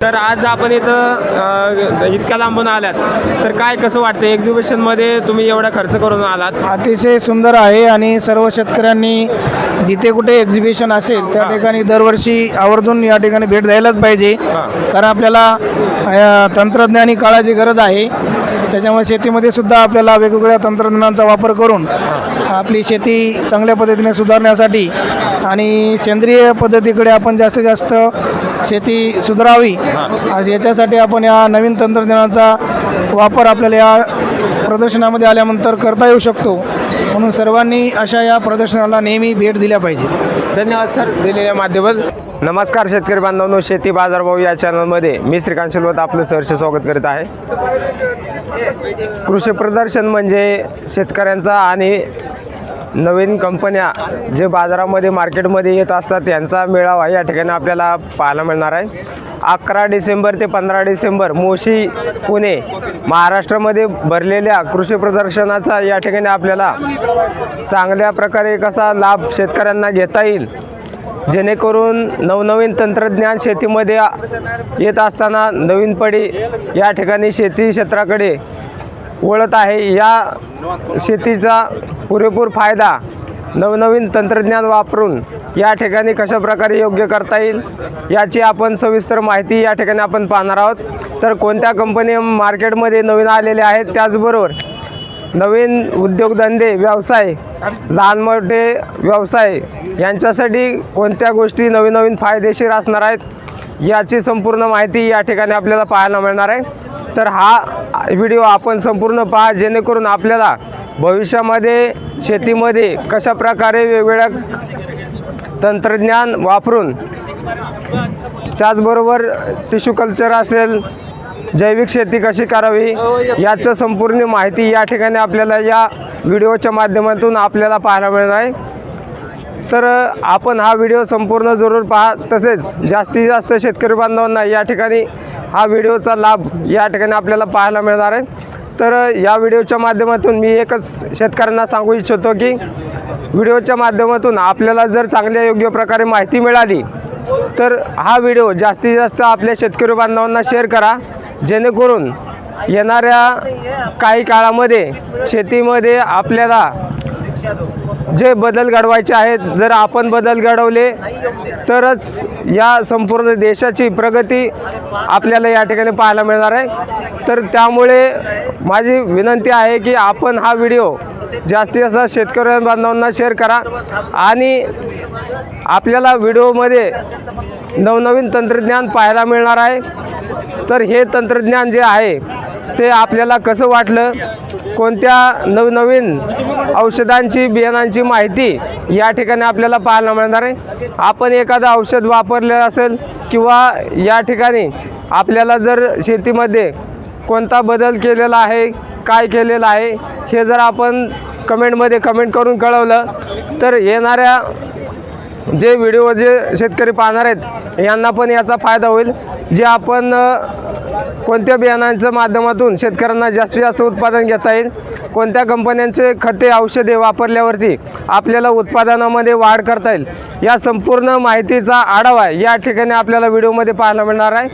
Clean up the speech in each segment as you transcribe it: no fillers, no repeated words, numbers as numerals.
तर आज आपण इथं इतक्या लांबून आलात तर काय कसं वाटतं एक्झिबिशनमध्ये तुम्ही एवढा खर्च करून आलात? अतिशय सुंदर आहे आणि सर्व शेतकऱ्यांनी जिथे कुठे एक्झिबिशन असेल त्या ठिकाणी दरवर्षी आवर्जून या ठिकाणी भेट द्यायलाच पाहिजे. कारण आपल्याला तंत्रज्ञानी काळाची गरज आहे. त्याच्यामुळे शेतीमध्ये सुद्धा आपल्याला वेगवेगळ्या तंत्रज्ञानाचा वापर करून आपली शेती चांगल्या पद्धतीने सुधारण्यासाठी आणि सेंद्रिय पद्धतीकडे आपण जास्तीत जास्त शेती सुधारावी याच्यासाठी आपण या नवीन तंत्रज्ञानाचा वापर आपल्याला या प्रदर्शनामध्ये आल्यानंतर करता येऊ शकतो. म्हणून सर्वांनी अशा या प्रदर्शनाला नेहमी भेट दिल्या पाहिजे. धन्यवाद सर दिलेल्या माध्यमात. नमस्कार शेतकरी बांधवांनो, शेती बाजारभाव या चॅनलमध्ये मी श्रीकांत शिलवत आपलं सहर्ष स्वागत करीत आहे. कृषी प्रदर्शन म्हणजे शेतकऱ्यांचा आणि नवीन कंपन्या जे बाजारामध्ये मार्केटमध्ये येत असतात यांचा मेळावा या ठिकाणी आपल्याला पाहायला मिळणार आहे. 11 डिसेंबर ते 15 डिसेंबर मोशी पुणे महाराष्ट्रामध्ये भरलेल्या कृषी प्रदर्शनाचा या ठिकाणी आपल्याला चांगल्या प्रकारे कसा लाभ शेतकऱ्यांना घेता येईल, जेणेकरून नवनवीन तंत्रज्ञान शेतीमध्ये येत असताना नवीन पिढी या ठिकाणी शेती क्षेत्राकडे वळत आहे. या शेतीचा पुरेपूर फायदा नवनवीन तंत्रज्ञान वापरून या ठिकाणी कशा प्रकारे योग्य करता येईल याची आपण सविस्तर माहिती या ठिकाणी आपण पाहणार आहोत. तर कोणत्या कंपनी मार्केटमध्ये नवीन आलेल्या आहेत, त्याचबरोबर नवीन उद्योगधंदे व्यवसाय लहान मोठे व्यवसाय यांच्यासाठी कोणत्या गोष्टी नवीन नवीन फायदेशीर असणार आहेत याची संपूर्ण माहिती या ठिकाणी आपल्याला पाहायला मिळणार आहे. तर हा व्हिडिओ आपण संपूर्ण पहा, जेणेकरून आपल्याला भविष्यामध्ये शेतीमध्ये कशा प्रकारे वेगवेगळ्या तंत्रज्ञान वापरून, त्याचबरोबर टिश्यू कल्चर असेल, जैविक शेती कशी करावी याचं संपूर्ण माहिती या ठिकाणी आपल्याला या व्हिडिओच्या माध्यमातून आपल्याला पाहायला मिळणार आहे. तर आपण हा व्हिडिओ संपूर्ण जरूर पहा. तसेच जास्तीत जास्त शेतकरी बांधवांना या ठिकाणी हा व्हिडिओचा लाभ या ठिकाणी आपल्याला पाहायला मिळणार आहे. तर या व्हिडिओच्या माध्यमातून मी एकच शेतकऱ्यांना सांगू इच्छितो की व्हिडिओच्या माध्यमातून आपल्याला जर चांगल्या योग्य प्रकारे माहिती मिळाली तर हा व्हिडिओ जास्तीत जास्त आपल्या शेतकरी बांधवांना शेअर करा, जेणेकरून येणाऱ्या काही काळामध्ये शेतीमध्ये आपल्याला जे बदल घडवायचे आहेत, जर आपण बदल घडवले तरच या संपूर्ण देशाची प्रगती आपल्याला या ठिकाणी पाहायला मिळणार आहे. तर त्यामुळे माझी विनंती आहे की आपण हा व्हिडिओ जास्तीत जास्त शेतकरी बांधवांना शेअर करा आणि आपल्याला व्हिडिओमध्ये नवनवीन तंत्रज्ञान पाहायला मिळणार आहे. तर हे तंत्रज्ञान जे आहे ते आपल्याला कसं वाटलं, कोणत्या नवनवीन औषधांची बियाणांची माहिती या ठिकाणी आपल्याला पाहायला मिळणार आहे. आपण एखादं औषध वापरलेलं असेल किंवा या ठिकाणी आपल्याला जर शेतीमध्ये कोणता बदल केलेला आहे, काय केलेलं आहे हे जर आपण कमेंटमध्ये कमेंट करून कळवलं तर येणाऱ्या जे व्हिडिओ जे शेतकरी पाहणार आहेत यांना पण याचा फायदा होईल. जे आपण कोणत्या बियाणांच्या माध्यमातून शेतकऱ्यांना जास्तीत जास्त उत्पादन घेता येईल, कोणत्या कंपन्यांचे खते औषधे वापरल्यावरती आपल्याला उत्पादनामध्ये वाढ करता येईल, या संपूर्ण माहितीचा आढावा या ठिकाणी आपल्याला व्हिडिओमध्ये पाहायला मिळणार आहे.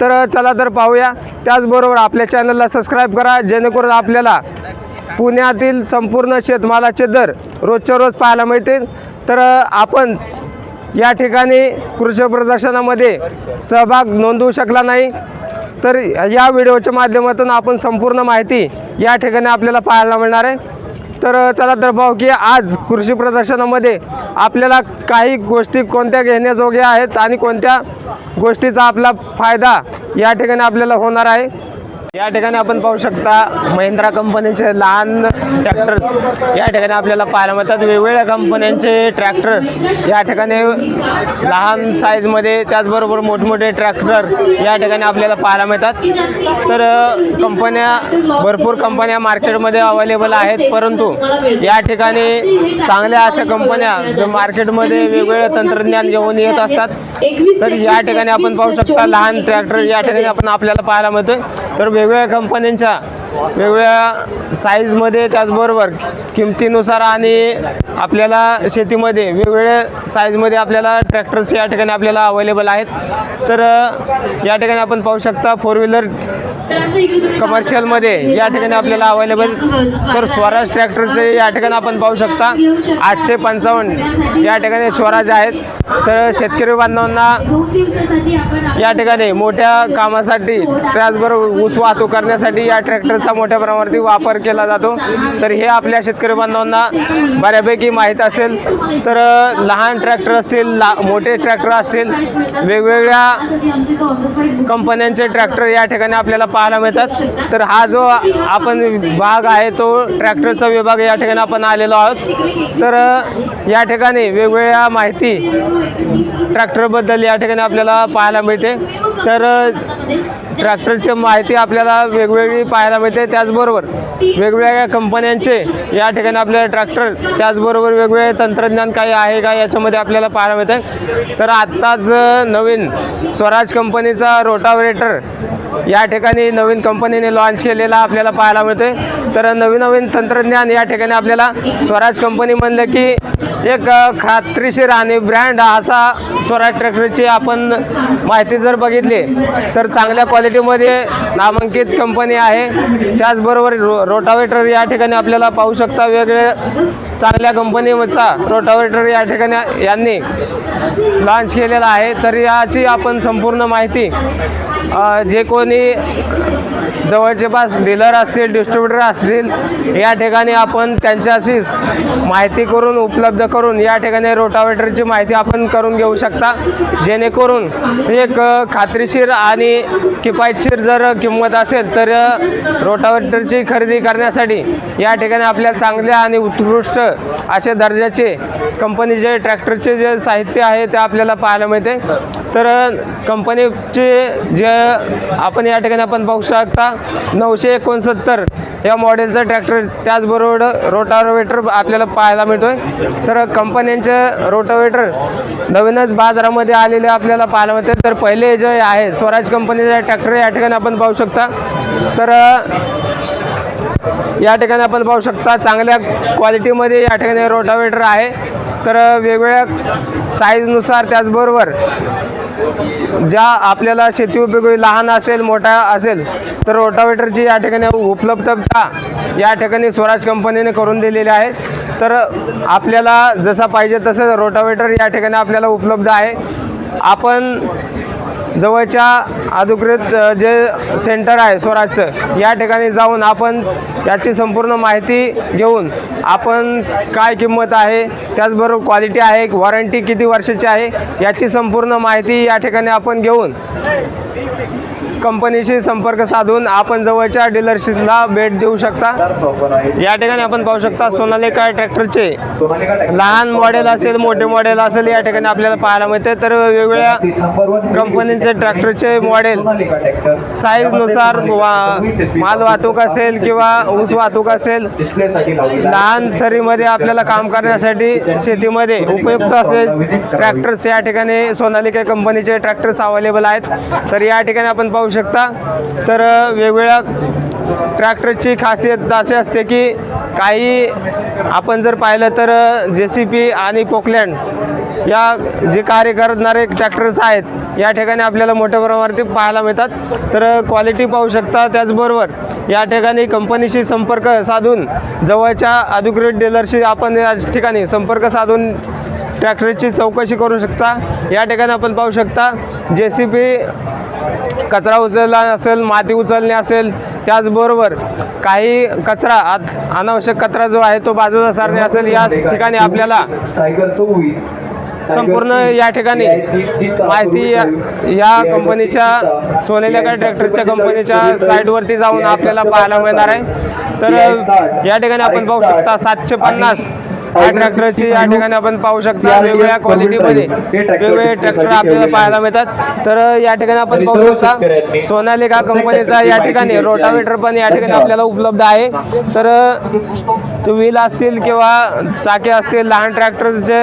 तर चला तर पाहूया. त्याचबरोबर आपल्या चॅनलला सबस्क्राईब करा, जेणेकरून आपल्याला पुण्यातील संपूर्ण शेतमालाचे दर रोजच्या रोज पाहायला मिळतील. तर आपण या ठिकाणी कृषी प्रदर्शनामध्ये सहभाग नोंदवू शकला नाही तर या व्हिडिओच्या माध्यमातून आपण संपूर्ण माहिती या ठिकाणी आपल्याला पाहायला मिळणार आहे. तर चला तर पाहू की आज कृषी प्रदर्शनामध्ये आपल्याला काही गोष्टी कोणत्या घेण्याजोग्या आहेत आणि कोणत्या गोष्टीचा आपला फायदा या ठिकाणी आपल्याला होणार आहे. या ठिकाणी आपण पाहू शकता महिंद्रा कंपनीचे लहान ट्रॅक्टर्स या ठिकाणी आपल्याला पाहायला मिळतात. वेगवेगळ्या कंपन्यांचे ट्रॅक्टर या ठिकाणी लहान साईजमध्ये, त्याचबरोबर मोठमोठे ट्रॅक्टर या ठिकाणी आपल्याला पाहायला मिळतात. तर भरपूर कंपन्या मार्केटमध्ये अवेलेबल आहेत, परंतु या ठिकाणी चांगल्या अशा कंपन्या जो मार्केटमध्ये वेगवेगळे तंत्रज्ञान घेऊन येत असतात. तर या ठिकाणी आपण पाहू शकता लहान ट्रॅक्टर या ठिकाणी आपल्याला पाहायला मिळतोय. तर वेगवेगळ्या कंपन्यांच्या वेगवेगळ्या साईजमध्ये, त्याचबरोबर किमतीनुसार आणि आपल्याला शेतीमध्ये वेगवेगळ्या साईजमध्ये आपल्याला ट्रॅक्टर्स या ठिकाणी आपल्याला अवेलेबल आहेत. तर या ठिकाणी आपण पाहू शकता 4 व्हीलर कमर्शियलमध्ये या ठिकाणी आपल्याला अवेलेबल. तर स्वराज ट्रॅक्टरचे या ठिकाणी आपण पाहू शकता 855 या ठिकाणी स्वराज आहेत. तर शेतकरी बांधवांना या ठिकाणी मोठ्या कामासाठी, त्याचबरोबर ऊस वाहतूक करण्यासाठी या ट्रॅक्टरचा मोठ्या प्रमाणावरती वापर केला जातो. तर हे आपल्या शेतकरी बांधवांना बऱ्यापैकी माहीत असेल. तर लहान ट्रॅक्टर असतील, मोठे ट्रॅक्टर असतील, वेगवेगळ्या कंपन्यांचे ट्रॅक्टर या ठिकाणी आपल्याला पाहायला मिळतात. तर हा जो आपण भाग आहे तो ट्रॅक्टरचा विभाग या ठिकाणी आपण आलेलो आहोत. तर या ठिकाणी वेगवेगळ्या माहिती ट्रॅक्टरबद्दल या ठिकाणी आपल्याला पाहायला मिळते. तर ट्रॅक्टरची माहिती आपल्याला वेगवेगळी पाहायला मिळते. त्याचबरोबर वेगवेगळ्या कंपन्यांचे या ठिकाणी आपल्याला ट्रॅक्टर, त्याचबरोबर वेगवेगळे तंत्रज्ञान काही आहे का याच्यामध्ये आपल्याला पाहायला मिळते. तर आत्ताच नवीन स्वराज कंपनीचा रोटावेटर या ठिकाणी नवीन कंपनीने लॉन्च केलेला आपल्याला पाहायला मिळते. तर नवीन तंत्रज्ञान या ठिकाणी आपल्याला स्वराज कंपनी म्हणलं की एक खात्रीशीर आणि ब्रँड असा स्वराज ट्रॅक्टरची आपण माहिती जर बघितली तर चांगल्या क्वालिटीमध्ये नामांकित कंपनी आहे. त्याचबरोबर रोटावेटर या ठिकाणी आपल्याला पाहू शकता वेगवेगळ्या चांगल्या कंपनीचा रोटावेटर या ठिकाणी यांनी लॉन्च केलेला आहे. तर याची आपण संपूर्ण माहिती जे कोणी जवळचे पास डीलर असतील, डिस्ट्रीब्युटर असतील, या ठिकाणी आपण त्यांच्याशी माहिती करून उपलब्ध करून या ठिकाणी रोटावेटरची माहिती आपण करून घेऊ शकता. जेणेकरून एक खात्रीशीर आणि किफायतशीर जर किंमत असेल तर रोटावेटरची खरेदी करण्यासाठी या ठिकाणी आपल्याला चांगल्या आणि उत्कृष्ट अशा दर्जाचे कंपनीचे ट्रॅक्टरचे जे साहित्य आहे ते आपल्याला पाहायला मिळते. तर कंपनीचे जे आपण या ठिकाणी आपण पाहू शकता 969 या मॉडेलचा ट्रॅक्टर, त्याचबरोबर रोटावेटर आपल्याला पाहायला मिळतोय. तर कंपन्यांचे रोटावेटर नवीनच बाजारामध्ये आलेले आपल्याला पाहायला मिळते. तर पहिले जे आहे स्वराज कंपनीचे ट्रॅक्टर या ठिकाणी आपण पाहू शकता. तर या ठिकाणी आपण पाहू शकता चांगल्या क्वालिटीमध्ये या ठिकाणी रोटावेटर आहे. तर वेगवेगळ्या साईजनुसार, त्याचबरोबर ज्या आपल्याला शेती उपयोगी लहान असेल, मोठा असेल, तर रोटावेटरची या ठिकाणी उपलब्धता या ठिकाणी स्वराज कंपनीने करून दिलेली आहे. तर आपल्याला जसा पाहिजे तसं रोटावेटर या ठिकाणी आपल्याला उपलब्ध आहे. आपण जवळच्या अधिकृत जे सेंटर आहे स्वराजचं या ठिकाणी जाऊन आपण याची संपूर्ण माहिती घेऊन आपण काय किंमत आहे, त्याचबरोबर क्वालिटी आहे, वॉरंटी किती वर्षाची आहे याची संपूर्ण माहिती या ठिकाणी आपण घेऊन कंपनीशी संपर्क साधून आपण जवळच्या डीलरशिपला भेट देऊ शकता. या ठिकाणी आपण पाहू शकता सोनालिका ट्रॅक्टरचे लहान मॉडेल असेल, मोठे मॉडेल असेल या ठिकाणी आपल्याला पाहायला मिळते. तर वेगवेगळ्या कंपनीचे ट्रॅक्टरचे मॉडेल साईजनुसार माल वाहतूक असेल किंवा ऊस वाहतूक असेल, लहान सरीमध्ये आपल्याला काम करण्यासाठी शेतीमध्ये उपयुक्त असेल ट्रॅक्टर्स या ठिकाणी सोनालिका कंपनीचे ट्रॅक्टर्स अवेलेबल आहेत. तर या ठिकाणी आपण पाहू शकता. तर वेगवेगळ्या ट्रॅक्टरची खासियत अशी असते की काही आपण जर पाहिलं तर JCB आणि पोकलँड या जे कार्य करणारे ट्रॅक्टर्स आहेत या ठिकाणी आपल्याला मोठ्या प्रमाणावरती पाहायला मिळतात. तर क्वालिटी पाहू शकता. त्याचबरोबर या ठिकाणी कंपनीशी संपर्क साधून जवळच्या अधिकृत डीलरशी आपण या ठिकाणी संपर्क साधून ट्रॅक्टरची चौकशी करू शकता. या ठिकाणी आपण पाहू शकता JCB कचरा उचलला असेल, माती उचलणे असेल, त्याचबरोबर काही कचरा अनावश्यक कचरा जो आहे तो बाजूला सारणे असेल, या ठिकाणी आपल्याला संपूर्ण या ठिकाणी माहिती या कंपनीच्या सोनालिका ट्रॅक्टरच्या कंपनीच्या साईटवरती जाऊन आपल्याला पाहायला मिळणार आहे. तर या ठिकाणी आपण पाहू शकता 750 ह्या ट्रॅक्टरची या ठिकाणी आपण पाहू शकता वेगवेगळ्या क्वालिटीमध्ये वेगवेगळे ट्रॅक्टर आपल्याला पाहायला मिळतात. तर या ठिकाणी आपण पाहू शकता सोनालिका कंपनीचा या ठिकाणी रोटावेटर पण या ठिकाणी आपल्याला उपलब्ध आहे. तर व्हील असतील किंवा चाके असतील लहान ट्रॅक्टरचे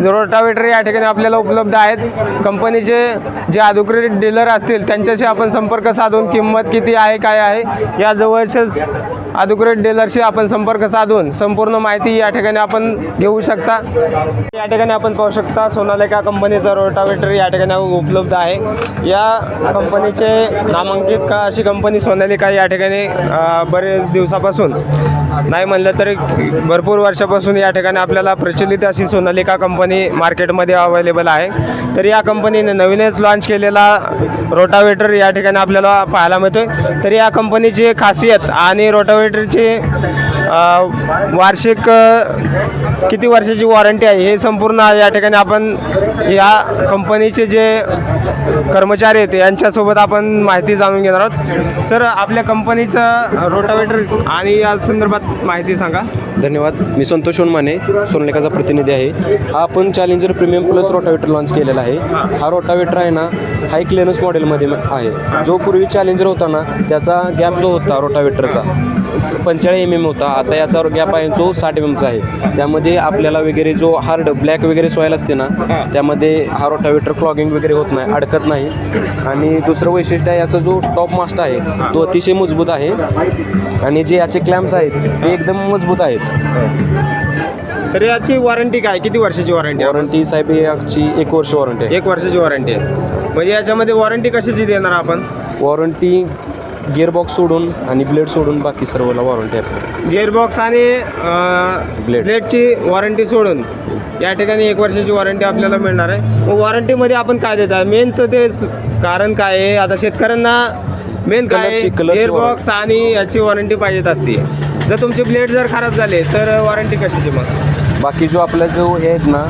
रोटावेटर या ठिकाणी आपल्याला उपलब्ध आहेत. कंपनीचे जे अधिकृत डीलर असतील त्यांच्याशी आपण संपर्क साधून किंमत किती आहे काय आहे या जवळच्याच अधिकृत डीलरशी आपण संपर्क साधून संपूर्ण माहिती या ठिकाणी आपण घेऊ शकता. या ठिकाणी आपण पाहू शकता सोनालिका कंपनीचा रोटावेटर या ठिकाणी उपलब्ध आहे. या कंपनीचे नामांकित का अशी कंपनी सोनालिका या ठिकाणी बरेच दिवसापासून नाही म्हणलं तरी भरपूर वर्षापासून या ठिकाणी आपल्याला प्रचलित अशी सोनालिका कंपनी मार्केटमध्ये अवेलेबल आहे. तर या कंपनीने नवीनच लॉन्च केलेला रोटावेटर या ठिकाणी आपल्याला पाहायला मिळतोय. तर या कंपनीची खासियत आणि रोटावेटरची वार्षिक किती वर्षाची वॉरंटी आहे हे संपूर्ण या ठिकाणी आपण या कंपनीचे जे कर्मचारी आहेत यांच्यासोबत आपण माहिती जाणून घेणार आहोत. सर आपल्या कंपनीचं रोटावेटर आणि या संदर्भात माहिती सांगा. धन्यवाद. मी संतोष माने सोनालिकाचा प्रतिनिधी आहे. हा आपण challenger premium plus rotavator launch केलेला आहे. हा रोटावेटर आहे ना हाय क्लिअरन्स मॉडेलमध्ये आहे. जो पूर्वी चॅलेंजर होता ना त्याचा गॅप जो होता रोटावेटरचा 45 mm होता. आता याचा गॅप आहे जो 60 mmचा आहे. त्यामध्ये आपल्याला वगैरे जो हार्ड ब्लॅक वगैरे सॉईल असते ना त्यामध्ये हा रोटावेटर क्लॉगिंग वगैरे होत नाही, अडकत नाही. आणि दुसरं वैशिष्ट्य आहे याचा जो टॉप मास्ट आहे तो अतिशय मजबूत आहे आणि जे याचे क्लॅम्प्स आहेत ते एकदम मजबूत आहेत. तर याची वॉरंटी काय किती वर्षाची वॉरंटी? वॉरंटी साहेब याची 1 वर्ष वॉरंटी आहे. 1 वर्षाची वॉरंटी आहे. म्हणजे याच्यामध्ये वॉरंटी कशाची देणार आपण? वॉरंटी गिअरबॉक्स सोडून आणि ब्लेड सोडून बाकी सर्वला वॉरंटी आहे. गिअरबॉक्स आणि ब्लेडची वॉरंटी सोडून या ठिकाणी 1 वर्षाची वॉरंटी आपल्याला मिळणार आहे. मग वॉरंटीमध्ये आपण काय देतात? मेन तर तेच कारण काय आहे आता शेतकऱ्यांना मेन काय गिअरबॉक्स आणि याची वॉरंटी पाहिजेत असते. जर तुमचे ब्लेड जर खराब झाले तर वॉरंटी कशाची? मग बाकी जो आपला जो हे आहेत ना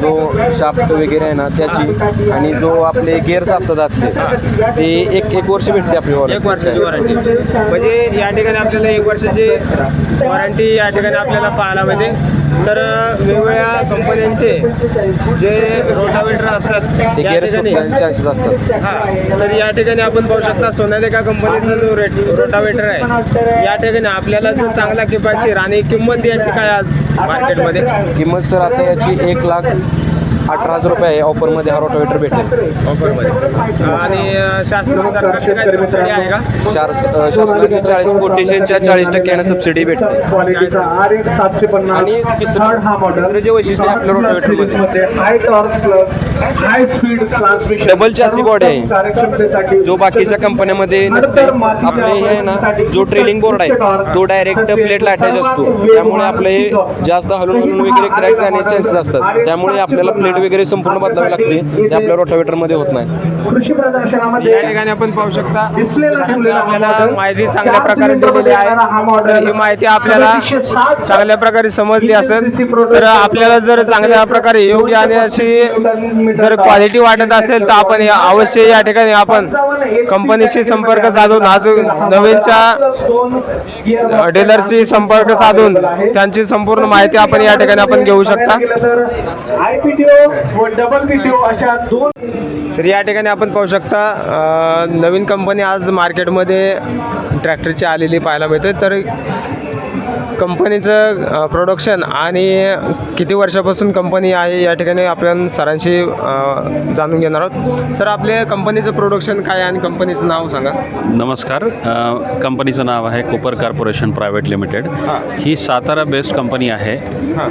जो शाफ्ट वगैरे आहे ना त्याची आणि जो आपले गिअर्स असतात आतले ते एक वर्ष भेटते आपली वॉरंटी. 1 वर्षाची वॉरंटी म्हणजे या ठिकाणी आपल्याला 1 वर्षाची वॉरंटी या ठिकाणी आपल्याला पाहायला मिळते. तर वेगवेगळ्या कंपन्यांचे जे रोटावेटर असतात ते या गिअर्स ठिकाणी चान्सेस असतात. हां तर या ठिकाणी आपण पाहू शकता सोनालिका कंपनीचा जो रोटावेटर आहे या ठिकाणी आपल्याला जर चांगला किफायतशीर आणि किंमत याची काय आज मार्केटमध्ये? किंमत सर आता याची 1,18,000 रुपये आहे. ऑफरमध्ये हा रोटावेटर भेटेल. ऑफरमध्ये आणि शासन सरकारची काय सबसिडी आहे का? शासनाची 40 कोटेशनच्या 40% सबसिडी भेटते. आणि तिसरं जे वैशिष्ट्य आहे आपल्या रोटावेटरमध्ये डबल चॅसी बॉडी आहे जो बाकीच्या कंपन्यांमध्ये नसते. आपले हे आहे ना जो ट्रेलिंग बोर्ड आहे तो डायरेक्ट प्लेटला अटॅच असतो. त्यामुळे आपले हे जास्त हलून वगैरे क्रॅक जाण्याचे चान्सेस असतात. त्यामुळे आपल्याला प्लेट वगैरे संपूर्ण बदलावी लागते. ते आपल्या रोटावेटरमध्ये होत नाही. या ठिकाणी आपण पाहू शकता आपल्याला माहिती चांगल्या प्रकारे दिलेली आहे. तर ही माहिती आपल्याला चांगल्या प्रकारे समजली असेल तर आपल्याला जर चांगल्या प्रकारे योग्य आणि अशी जर क्वालिटी वाटत असेल तर आपण अवश्य या ठिकाणी आपण कंपनीशी संपर्क साधून नवीनच्या डीलरशी संपर्क साधून त्यांची संपूर्ण माहिती आपण या ठिकाणी आपण घेऊ शकता. तर या ठिकाणी आपण पाहू शकता नवीन कंपनी आज मार्केटमध्ये ट्रॅक्टरची आलेली पाहायला मिळते. तर कंपनीचं प्रोडक्शन आणि किती वर्षापासून कंपनी आहे या ठिकाणी आपण सरांशी जाणून घेणार आहोत. सर आपल्या कंपनीचं प्रोडक्शन काय आणि कंपनीचं नाव सांगा. नमस्कार. कंपनीचं नाव आहे कोपर कॉर्पोरेशन प्रायव्हेट लिमिटेड. ही सातारा बेस्ड कंपनी आहे.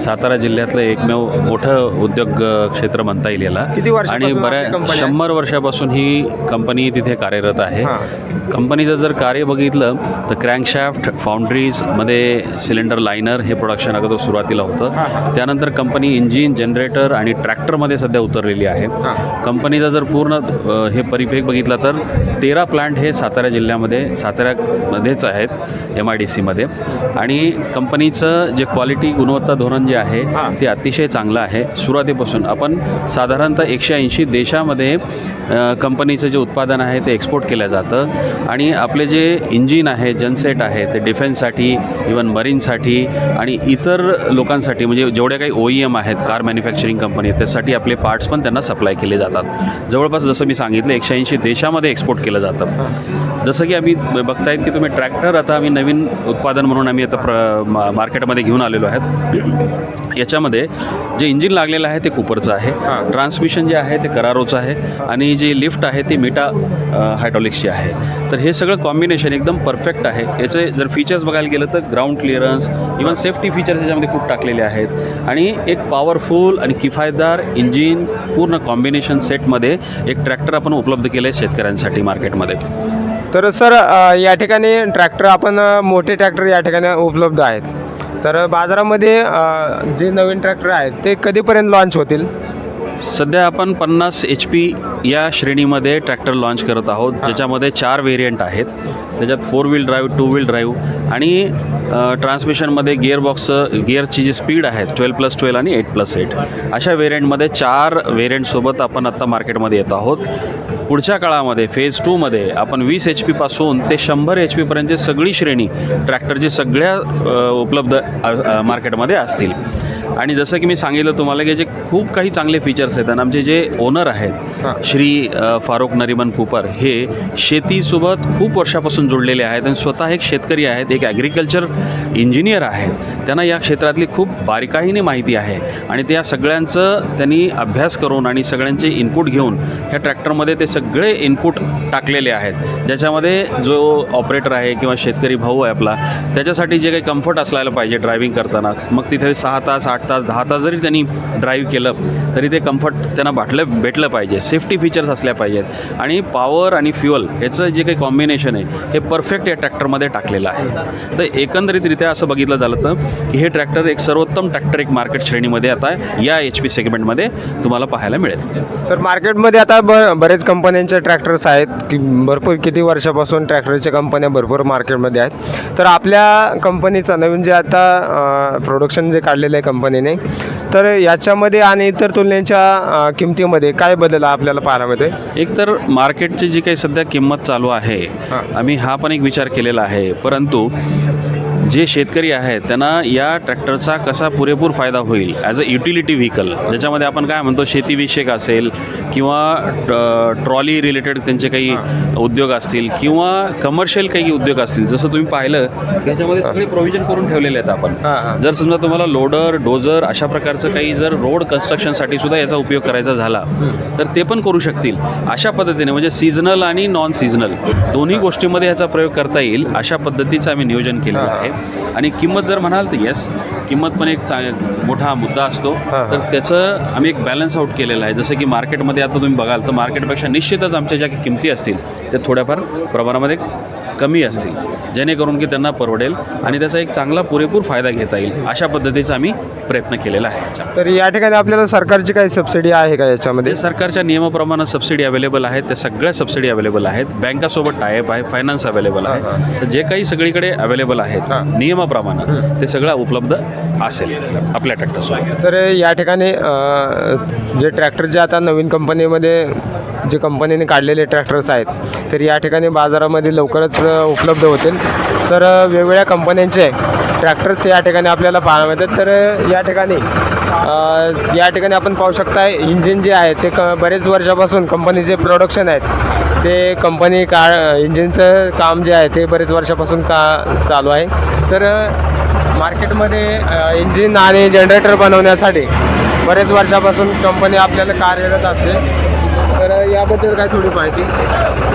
सातारा जिल्ह्यातलं एकमेव मोठं उद्योग क्षेत्र म्हणता येईल याला. किती वर्षापासून आणि आपली कंपनी आहे? 100 वर्षापासून ही कंपनी तिथे कार्यरत आहे. कंपनीचं जर कार्य बघितलं तर क्रँकशाफ्ट फाउंड्रीजमध्ये सिलेंडर लायनर हे प्रोडक्शन अगोदर सुरुवातीला होतं. त्यानंतर कंपनी इंजिन जनरेटर आणि ट्रॅक्टरमध्ये सध्या उतरलेली आहे. कंपनीचा जर पूर्ण हे परिपेक बघितला तर 13 प्लांट हे सातारा जिल्ह्यामध्ये साताऱ्यामध्येच आहेत MIDCमध्ये. आणि कंपनीचं जे क्वालिटी गुणवत्ता धोरण जे आहे ते अतिशय चांगलं आहे. सुरुवातीपासून आपण साधारणतः 180 देशामध्ये कंपनीचं जे उत्पादन आहे ते एक्सपोर्ट केलं जातं आणि आपले जे इंजिन आहे, जनसेट आहे, ते डिफेन्ससाठी, इवन मरीनसाठी आणि इतर लोकांसाठी, म्हणजे जेवढे काही OEM आहेत, कार मॅन्युफॅक्चरिंग कंपनी, त्यासाठी आपले पार्ट्स पण त्यांना सप्लाय केले जातात. जवळपास जसं मी सांगितलं 180 देशामध्ये एक्सपोर्ट केलं जातं. जसं की आम्ही बघतायत की तुम्ही ट्रॅक्टर, आता आम्ही नवीन उत्पादन म्हणून आम्ही आता मार्केटमध्ये घेऊन आलेलो आहेत. याच्यामध्ये जे इंजिन लागलेलं आहे ते कुपरचं आहे, ट्रान्समिशन जे आहे ते करारोचं आहे आणि जे लिफ्ट आहे ते मिटा हायड्रॉलिक्सची आहे. तर हे सगळं कॉम्बिनेशन एकदम परफेक्ट आहे. याचे जर फीचर्स बघायला गेलं तर ground clearance, even safety features याच्यामध्ये खूप टाकलेले आहेत आणि एक पॉवरफुल आणि किफायतदार इंजिन पूर्ण कॉम्बिनेशन सेटमध्ये एक ट्रॅक्टर आपण उपलब्ध केलं आहे शेतकऱ्यांसाठी मार्केटमध्ये. तर सर या ठिकाणी ट्रॅक्टर आपण मोठे ट्रॅक्टर या ठिकाणी उपलब्ध आहेत. तर बाजारामध्ये जे नवीन ट्रॅक्टर आहेत ते कधीपर्यंत लॉन्च होतील? सध्या आपण 50 HP या श्रेणीमध्ये ट्रॅक्टर लॉन्च करत आहोत, ज्याच्यामध्ये 4 व्हेरियंट आहेत. त्याच्यात 4 व्हील ड्राईव्ह, 2 व्हील ड्राईव्ह आणि ट्रान्समिशनमध्ये गिअरची जी स्पीड आहे 12+12 आणि 8+8 अशा व्हेरियंटमध्ये 4 व्हेरियंटसोबत आपण आत्ता मार्केटमध्ये येत आहोत. पुढच्या काळामध्ये फेज 2मध्ये आपण 20 HP पासून ते 100 HP पर्यंतची सगळी श्रेणी ट्रॅक्टरची सगळ्या उपलब्ध मार्केटमध्ये असतील. आणि जसं की मी सांगितलं तुम्हाला की जे खूप काही चांगले फीचर्स आहेत आणि आमचे जे ओनर आहेत श्री फारुख नरिमन कुपर, हे शेतीसोबत खूप वर्षापासून जोडलेले आहेत आणि स्वतः एक शेतकरी आहेत, एक ॲग्रिकल्चर इंजिनियर आहेत. त्यांना या क्षेत्रातली खूप बारीकाईने माहिती आहे आणि त्या सगळ्यांचं त्यांनी अभ्यास करून आणि सगळ्यांचे इनपुट घेऊन ह्या ट्रॅक्टरमध्ये ते सगळे इनपुट टाकलेले आहेत, ज्याच्यामध्ये जो ऑपरेटर आहे किंवा शेतकरी भाऊ आहे आपला, त्याच्यासाठी जे काही कम्फर्ट असायला पाहिजे ड्रायव्हिंग करताना, मग तिथे 6 तास 8 तास 10 तास जरी त्यांनी ड्राईव्ह केलं तरी ते कम्फर्ट त्यांना भेटलं पाहिजे. सेफ्टी फीचर्स असल्या पाहिजेत आणि पॉवर आणि फ्युअल याचं जे काही कॉम्बिनेशन आहे हे परफेक्ट या ट्रॅक्टरमध्ये टाकलेलं आहे. तर एकंदरीतरित्या असं बघितलं झालं तर की हे ट्रॅक्टर एक सर्वोत्तम ट्रॅक्टर एक मार्केट श्रेणीमध्ये आता या HP सेगमेंटमध्ये तुम्हाला पाहायला मिळेल. तर मार्केटमध्ये आता बरेच कंपन्यांचे ट्रॅक्टर्स आहेत की भरपूर किती वर्षापासून ट्रॅक्टरच्या कंपन्या भरपूर मार्केटमध्ये आहेत. तर आपल्या कंपनीचं नवीन जे आता प्रोडक्शन जे काढलेलं आहे कंपनीने, तर याच्यामध्ये आणि इतर तुलनेच्या किमतीमध्ये काय बदल आपल्याला पाहायला मिळते? एक तर मार्केटची जी काही सध्या किंमत चालू आहे, आम्ही हा पण एक विचार केलेला आहे, परंतु जे शेतकरी आहेत त्यांना या ट्रॅक्टरचा कसा पुरेपूर फायदा होईल ॲज अ युटिलिटी व्हेकल, ज्याच्यामध्ये आपण काय म्हणतो शेतीविषयक असेल किंवा ट्रॉली रिलेटेड त्यांचे काही उद्योग असतील किंवा कमर्शियल काही उद्योग असतील. जसं तुम्ही पाहिलं की ह्याच्यामध्ये सगळे प्रोव्हिजन करून ठेवलेले आहेत आपण. जर समजा तुम्हाला लोडर, डोजर अशा प्रकारचं काही जर रोड कन्स्ट्रक्शनसाठी सुद्धा याचा उपयोग करायचा झाला तर ते पण करू शकतील. अशा पद्धतीने म्हणजे सीझनल आणि नॉन सीझनल दोन्ही गोष्टीमध्ये याचा प्रयोग करता येईल अशा पद्धतीचं आम्ही नियोजन केलेलं आहे. आणि किंमत जर म्हणाल तर येस, किंमत पण एक मोठा मुद्दा असतो, तर त्याचं आम्ही एक बॅलन्स आउट केलेलं आहे. जसं की मार्केटमध्ये आता तुम्ही बघाल तर मार्केटपेक्षा निश्चितच आमच्या ज्या किमती असतील त्या थोड्याफार प्रमाणामध्ये कमी असतील, जेणेकरून की त्यांना परवडेल आणि त्याचा एक चांगला पुरेपूर फायदा घेता येईल अशा पद्धतीचा आम्ही प्रयत्न केलेला आहे. तर या ठिकाणी आपल्याला सरकारची काही सबसिडी आहे का याच्यामध्ये? सरकारच्या नियमाप्रमाणे सबसिडी अवेलेबल आहेत, त्या सगळ्या सबसिडी अवेलेबल आहेत. बँकासोबत टायअप आहे, फायनान्स अवेलेबल आहे. तर जे काही सगळीकडे अवेलेबल आहेत नियमाप्रमाणे ते सगळं उपलब्ध असेल आपल्या ट्रॅक्टरसोबत. तर या ठिकाणी जे ट्रॅक्टर जे आता नवीन कंपनीमध्ये जे कंपनीने काढलेले ट्रॅक्टर्स आहेत तर या ठिकाणी बाजारामध्ये लवकरच उपलब्ध होतील. तर वेगवेगळ्या कंपन्यांचे ट्रॅक्टर्स या ठिकाणी आपल्याला पाहायला मिळतात. तर या ठिकाणी आपण पाहू शकता इंजिन जे आहे ते बरेच वर्षापासून कंपनीचे प्रोडक्शन आहेत ते कंपनी इंजिनचं काम जे आहे ते बरेच वर्षापासून चालू आहे. तर मार्केटमध्ये इंजिन आणि जनरेटर बनवण्यासाठी बरेच वर्षापासून कंपनी आपल्याला कार्यरत असते. तर याबद्दल काय थोडी माहिती?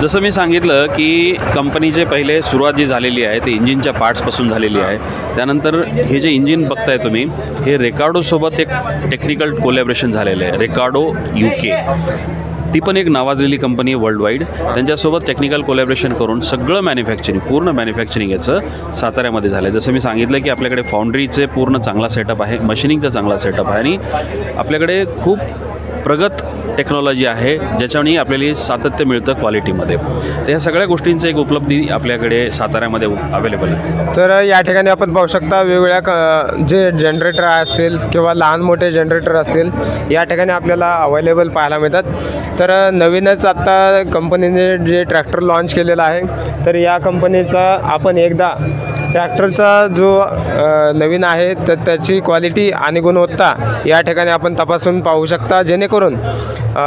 जसं मी सांगितलं की कंपनीचे पहिले सुरुवात जी झालेली आहे ते इंजिनच्या पार्ट्सपासून झालेली आहे. त्यानंतर हे जे इंजिन बघताय तुम्ही हे रेकार्डोसोबत एक टेक्निकल कोलॅबरेशन झालेलं आहे. रेकार्डो UK ती पण एक नावाजलेली कंपनी आहे वर्ल्ड वाईड. त्यांच्यासोबत टेक्निकल कोलॅबरेशन करून सगळं मॅन्युफॅक्चरिंग पूर्ण मॅन्युफॅक्चरिंग याचं साताऱ्यामध्ये झालं आहे. जसं मी सांगितलं की आपल्याकडे फाउंड्रीचे पूर्ण चांगला सेटअप आहे, मशिनिंगचा चांगला सेटअप आहे आणि आपल्याकडे खूप प्रगत टेक्नॉलॉजी आहे ज्याच्याने आपल्याला सातत्य मिळतं क्वालिटीमध्ये. तर ह्या सगळ्या गोष्टींचं एक उपलब्धी आपल्याकडे साताऱ्यामध्ये अवेलेबल आहे. तर या ठिकाणी आपण पाहू शकता वेगवेगळ्या जे जनरेटर असतील किंवा लहान मोठे जनरेटर असतील या ठिकाणी आपल्याला अवेलेबल पाहायला मिळतात. तर नवीनच आत्ता कंपनीने जे ट्रॅक्टर लॉन्च केलेला आहे तर या कंपनीचा आपण एकदा ट्रॅक्टरचा जो नवीन आहे तर त्याची क्वालिटी आणि गुणवत्ता या ठिकाणी आपण तपासून पाहू शकता, जेणेकरून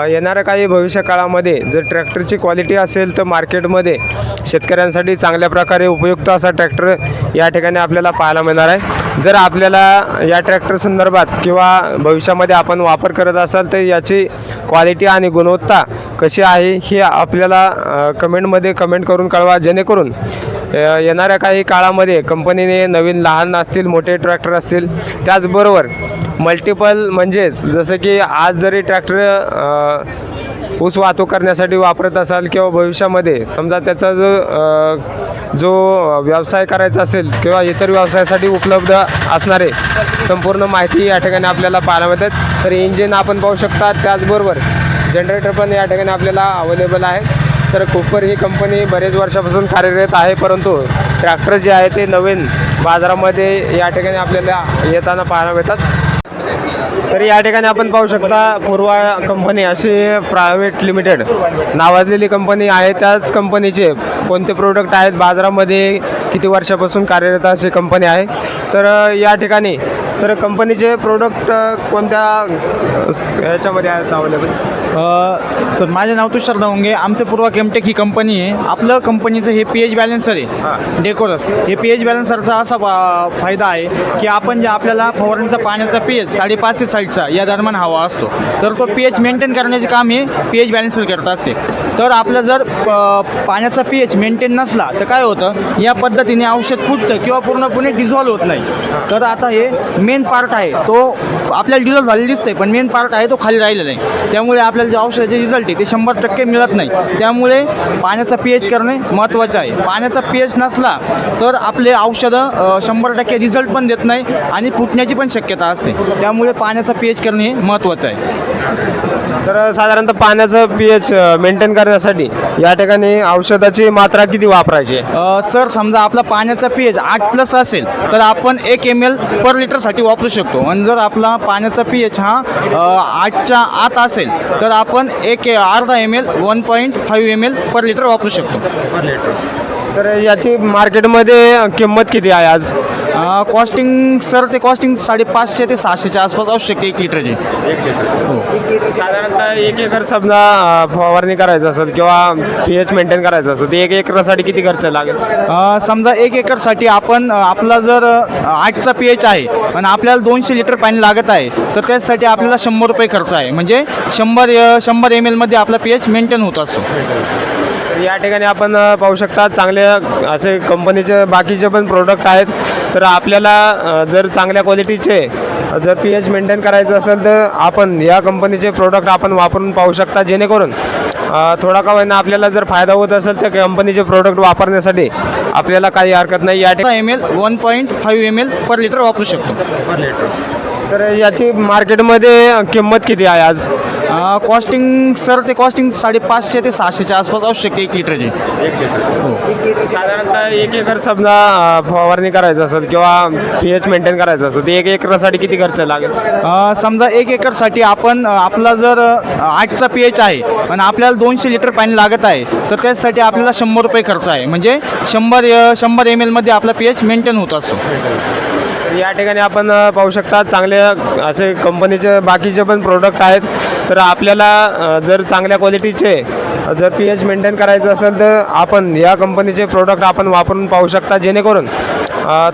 येणाऱ्या काही भविष्य काळामध्ये जर ट्रॅक्टरची क्वालिटी असेल तर मार्केटमध्ये शेतकऱ्यांसाठी चांगल्या प्रकारे उपयुक्त असा ट्रॅक्टर या ठिकाणी आपल्याला पाहायला मिळणार आहे. जर आपल्याला या ट्रॅक्टर संदर्भात किंवा भविष्यामध्ये आपण वापर करत असाल तर याची क्वालिटी आणि गुणवत्ता कशी आहे हे आपल्याला कमेंटमध्ये कमेंट करून कळवा, जेणेकरून येणाऱ्या काही काळामध्ये कंपनीने नवीन लहान असतील मोठे ट्रॅक्टर असतील त्याचबरोबर मल्टिपल म्हणजेच जसं की आज जरी ट्रॅक्टर ऊस वाहतूक करण्यासाठी वापरत असाल किंवा भविष्यामध्ये समजा त्याचा जो व्यवसाय करायचा असेल किंवा इतर व्यवसायासाठी उपलब्ध असणारे संपूर्ण माहिती या ठिकाणी आपल्याला पाहायला मिळतात. तर इंजिन आपण पाहू शकता, त्याचबरोबर जनरेटर पण या ठिकाणी आपल्याला अवेलेबल आहे. तर कूपर ही कंपनी बरेच वर्षापासून कार्यरत आहे, परंतु ट्रॅक्टर जे आहे ते नवीन बाजारामध्ये या ठिकाणी आपल्याला येताना पाहायला मिळतात. तर या ठिकाणी आपण पाहू शकता पूर्वा कंपनी अशी प्रायव्हेट लिमिटेड नावाजलेली कंपनी आहे. त्याच कंपनीचे कोणते प्रोडक्ट आहेत बाजारामध्ये, किती वर्षापासून कार्यरत अशी कंपनी आहे. तर या ठिकाणी तर कंपनीचे प्रोडक्ट कोणत्या ह्याच्यामध्ये आहेत अवेलेबल? सर माझे नाव तुषार दावंगे. आमचं पूर्वा केमटेक ही कंपनी आहे. आपलं कंपनीचं हे पीएच बॅलन्सर आहे डेकोरस. हे पीएच बॅलन्सरचा असा फायदा आहे की आपण जे आपल्याला फवारणीचा पाण्याचा पीएच 5.5 ते 6 या दरम्यान हवा असतो, तर तो पीएच मेंटेन करण्याचे काम हे पीएच बॅलन्सर करत असते. तर आपलं जर पाण्याचा पीएच मेंटेन नसला तर काय होतं, या पद्धतीने औषध फुटतं किंवा पूर्णपणे डिझॉल्व होत नाही. तर आता हे मेन पार्ट आहे तो आपल्याला डिझॉल्व झालेलं दिसतंय, पण मेन पार्ट आहे तो खाली राहिलेला नाही. त्यामुळे आपल्याला जे औषधाचे रिझल्ट आहे ते 100% मिळत नाही. त्यामुळे पाण्याचा पीएच करणे महत्त्वाचं आहे. पाण्याचा पीएच नसला तर आपले औषधं 100% रिझल्ट पण देत नाही आणि फुटण्याची पण शक्यता असते. त्यामुळे पाण्याचा पीएच करणे महत्त्वाचं आहे. तर साधारणतः पाण्याचं पीएच मेंटेन करण्यासाठी या ठिकाणी औषधाची मात्रा किती वापरायची आहे? सर समजा आपला पाण्याचा पीएच 8+ असेल तर आपण 1 ml पर लिटरसाठी वापरू शकतो. आणि जर आपला पाण्याचा पीएच हा 8च्या आत असेल तर आपण अर्धा ml 1.5 ml पर लिटर वापरू शकतो. तर याची मार्केटमध्ये किंमत किती आहे आज? कॉस्टिंग सर ते कॉस्टिंग 550 ते 600च्या आसपास असू शकते 1 लिटरची. 1 लिटर साधारणतः 1 एकर समजा फवारणी करायचं असेल किंवा पीएच मेंटेन करायचं असेल तर 1 एकरासाठी किती खर्च लागेल? समजा 1 एकरसाठी आपण आपला जर 8चा पीएच आहे आणि आपल्याला 200 लिटर पाणी लागत आहे तर त्यासाठी आपल्याला 100 रुपये खर्च आहे. म्हणजे 100 ml मध्ये आपला पीएच मेंटेन होत असतो. या ठिकाणी आपण पाहू शकता चांगले असे कंपनीचे बाकीचे पण प्रोडक्ट आहेत. तर आपल्याला जर चांगल्या क्वालिटीचे जर पीएच मेंटेन करायचं असेल तर आपण या कंपनीचे प्रोडक्ट आपण वापरून पाहू शकता, जेणेकरून थोडा का होईना आपल्याला जर फायदा होत असेल तर कंपनीचे प्रोडक्ट वापरण्यासाठी आपल्याला काही हरकत नाही. या ठिकाणी ml 1.5 ml पर लिटर वापरू शकतो. तर याची मार्केटमध्ये किंमत किती आहे आज? कॉस्टिंग सर ते कॉस्टिंग 550 ते 600च्या आसपास असू शकते 1 लिटरची. 1 लिटर साधारणतः 1 एकर समजा फवारणी करायचं असेल किंवा पीएच मेंटेन करायचं असेल तर 1 एकरासाठी किती खर्च लागेल? समजा 1 एकरसाठी आपण आपला जर 8चा पीएच आहे आणि आपल्याला 200 लिटर पाणी लागत आहे तर त्यासाठी आपल्याला 100 रुपये खर्च आहे. म्हणजे 100 ml मध्ये आपला पीएच मेंटेन होत असतो. या ठिकाणी आपण पाहू शकता चांगले असे कंपनीचे बाकीचे पण प्रोडक्ट आहेत. तर आपल्याला जर चांगल्या क्वालिटीचे जर पीएच मेंटेन करायचं असेल तर आपण या कंपनीचे प्रोडक्ट आपण वापरून पाहू शकता, जेणेकरून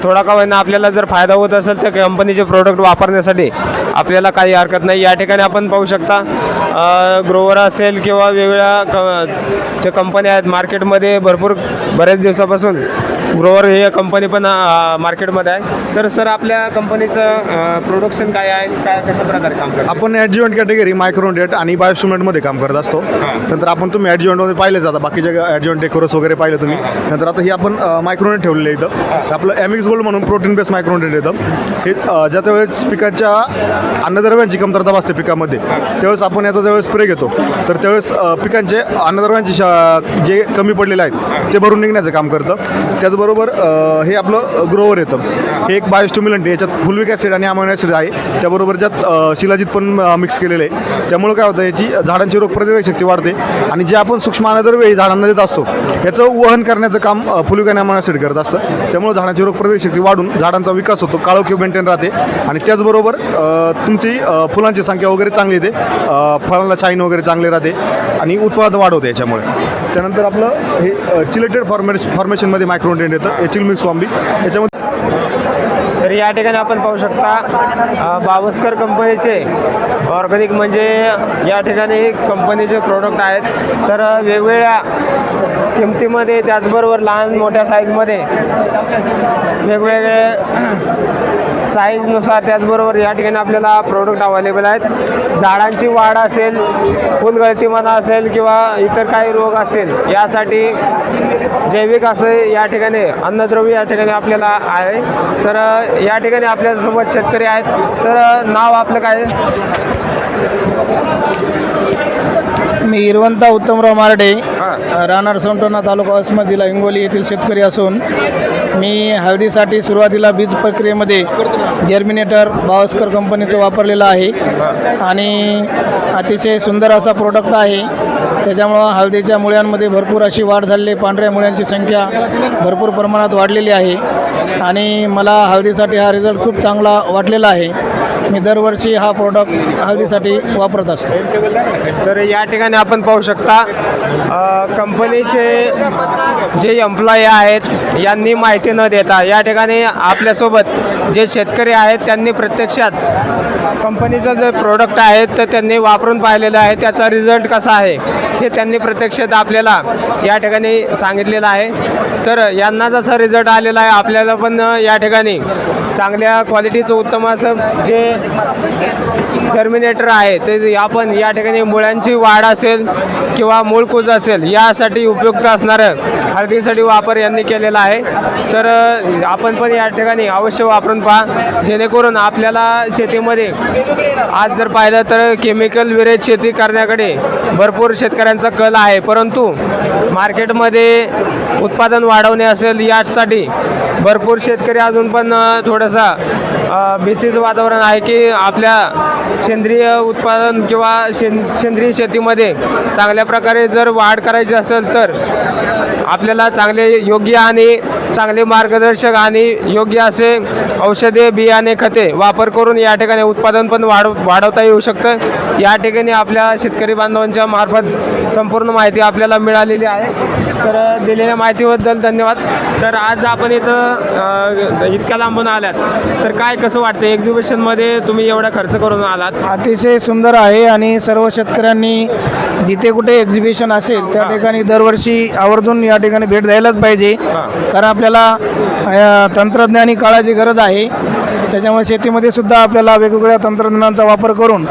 थोडा का होईना आपल्याला जर फायदा होत असेल तर कंपनीचे प्रोडक्ट वापरण्यासाठी आपल्याला काही हरकत नाही. या ठिकाणी आपण पाहू शकता ग्रोवर असेल किंवा वेगवेगळ्या जे कंपन्या आहेत मार्केटमध्ये भरपूर बऱ्याच दिवसापासून ग्रोवर हे कंपनी पण मार्केटमध्ये आहे. तर सर आपल्या कंपनीचं प्रोडक्शन काय आहे, काय कशा प्रकारे काम करतं? आपण ॲडजॉइंट कॅटेगरी मायक्रोनेट आणि बायोस्टुडंटमध्ये काम करत असतो. नंतर आपण तुम्ही ॲडजॉइंटमध्ये पाहिले जाता, बाकीचे ॲडजॉइंट डेकोरस वगैरे पाहिले तुम्ही. नंतर आता ही आपण मायक्रोनेट ठेवलेलं आहे इथं. आपलं एमिक्स गोल्ड म्हणून प्रोटीन बेस मायक्रोनेट येतं. हे ज्याच्या वेळेस पिकाच्या अन्नद्रव्यांची कमतरता भासते पिकामध्ये, त्यावेळेस आपण याचा ज्यावेळेस स्प्रे घेतो तर त्यावेळेस पिकांचे अन्नद्रव्यांची जे कमी पडलेले आहेत ते भरून निघण्याचं काम करतं. त्याचबरोबर हे आपलं ग्रोवर येतं. हे एक बायोस्टिम्युलंट आहे. याच्यात फुलविक ॲसिड आणि अमायनो ॲसिड आहे. त्याबरोबर ज्यात शिलाजीत पण मिक्स केलेलं आहे. त्यामुळे काय होतं, याची झाडांची रोगप्रतिकारक शक्ती वाढते आणि जे आपण सूक्ष्म अन्नद्रव्य झाडांना देत असतो याचं वहन करण्याचं काम फुलविक आणि अमायनो ॲसिड करत असतं. त्यामुळे झाडांची रोगप्रतिकारक शक्ती वाढून झाडांचा विकास होतो, काळोखी मेंटेन राहते आणि त्याचबरोबर तुमची फुलांची संख्या वगैरे चांगली येते, फळांना शाईन वगैरे चांगले राहते आणि उत्पादन वाढवते याच्यामुळे. त्यानंतर आपलं हे चिलेटेड फॉर्मेशनमध्ये मायक्रोनेट येतं, एचिल मिक्स कॉम्बी. याच्यामध्ये तर या ठिकाणी आपण पाहू शकता बावस्कर कंपनीचे ऑर्गॅनिक म्हणजे या ठिकाणी कंपनीचे प्रोडक्ट आहेत. तर वेगवेगळ्या किमतीमध्ये, त्याचबरोबर लहान मोठ्या साईजमध्ये वेगवेगळे साईजनुसार, त्याचबरोबर या ठिकाणी आपल्याला प्रोडक्ट अवेलेबल आहेत. झाडांची वाढ असेल, फुलगळती म्हणा असेल किंवा इतर काही रोग असतील, यासाठी जैविक असे या ठिकाणी अन्नद्रव्य या ठिकाणी आपल्याला आहे. तर या ठिकाणी आपल्यासोबत शेतकरी आहेत. तर नाव आपलं काय? मी हिरवंता उत्तमराव मारडे, राहणार सोंटोना, तालुका वसमत, जिल्हा हिंगोली येथील शेतकरी असून मी हळदीसाठी सुरुवातीला बीज प्रक्रियेमध्ये जर्मिनेटर बावस्कर कंपनीचं वापरलेलं आहे आणि अतिशय सुंदर असा प्रोडक्ट आहे. त्याच्यामुळं हळदीच्या मुळ्यांमध्ये भरपूर अशी वाढ झालेली, पांढऱ्या मुळ्यांची संख्या भरपूर प्रमाणात वाढलेली आहे आणि मला हळदीसाठी हा रिझल्ट खूप चांगला वाटलेला आहे. मी दरवर्षी हा प्रोडक्ट हळदीसाठी वापरत असतो. तर या ठिकाणी आपण पाहू शकता कंपनीचे जे एम्प्लॉई आहेत यांनी माहिती न देता या ठिकाणी आपल्यासोबत जे शेतकरी आहेत त्यांनी प्रत्यक्षात कंपनीचं जे प्रोडक्ट आहे तर त्यांनी वापरून पाहिलेलं आहे, त्याचा रिझल्ट कसा आहे हे त्यांनी प्रत्यक्षात आपल्याला या ठिकाणी सांगितलेलं आहे. तर यांना जसा रिझल्ट आलेला आहे, आपल्याला पण या ठिकाणी चांगल्या क्वालिटीचं उत्तम असं जे टर्मिनेटर आहे ते आपण या ठिकाणी मुळ्यांची वाढ असेल किंवा मूळकूज असेल यासाठी उपयुक्त असणारं हळदीसाठी वापर यांनी केलेला आहे. तर आपण पण या ठिकाणी अवश्य वापरून पहा, जेणेकरून आपल्याला शेतीमध्ये आज जर पाहिलं तर केमिकल विरहित शेती करण्याकडे भरपूर शेतकऱ्यांचा कल आहे, परंतु मार्केटमध्ये उत्पादन वाढवणे असेल यासाठी भरपूर शेतकरी अजून पण थोडंसं भीतीचं वातावरण आहे की आपल्या सेंद्रिय उत्पादन किंवा सेंद्रिय शेतीमध्ये चांगल्या प्रकारे जर वाढ करायची असेल तर आपल्याला चांगले योग्य आणि चांगले मार्गदर्शक आणि योग्य असे औषधे, बियाणे, खते वापर करून या ठिकाणी उत्पादन पण वाढवता येऊ शकतं. या ठिकाणी आपल्या शेतकरी बांधवांच्या मार्फत संपूर्ण माहिती आपल्याला मिळालेली आहे. तर दिलेल्या माहितीबद्दल धन्यवाद. तर आज आपण इथं इतक्या लांबून आल्यात, तर काय कसं वाटतं एक्झिबिशनमध्ये तुम्ही एवढा खर्च करून आलात? अतिशय सुंदर आहे आणि सर्व शेतकऱ्यांनी जिथे कुठे एक्झिबिशन असेल त्या ठिकाणी दरवर्षी आवर्जून या ठिकाणी भेट द्यायलाच पाहिजे, कारण आपल्याला तंत्रज्ञानी काळाची गरज आहे. त्याच्यामुळे शेतीमध्ये सुद्धा आपल्याला वेगवेगळ्या तंत्रज्ञानाचा वापर करून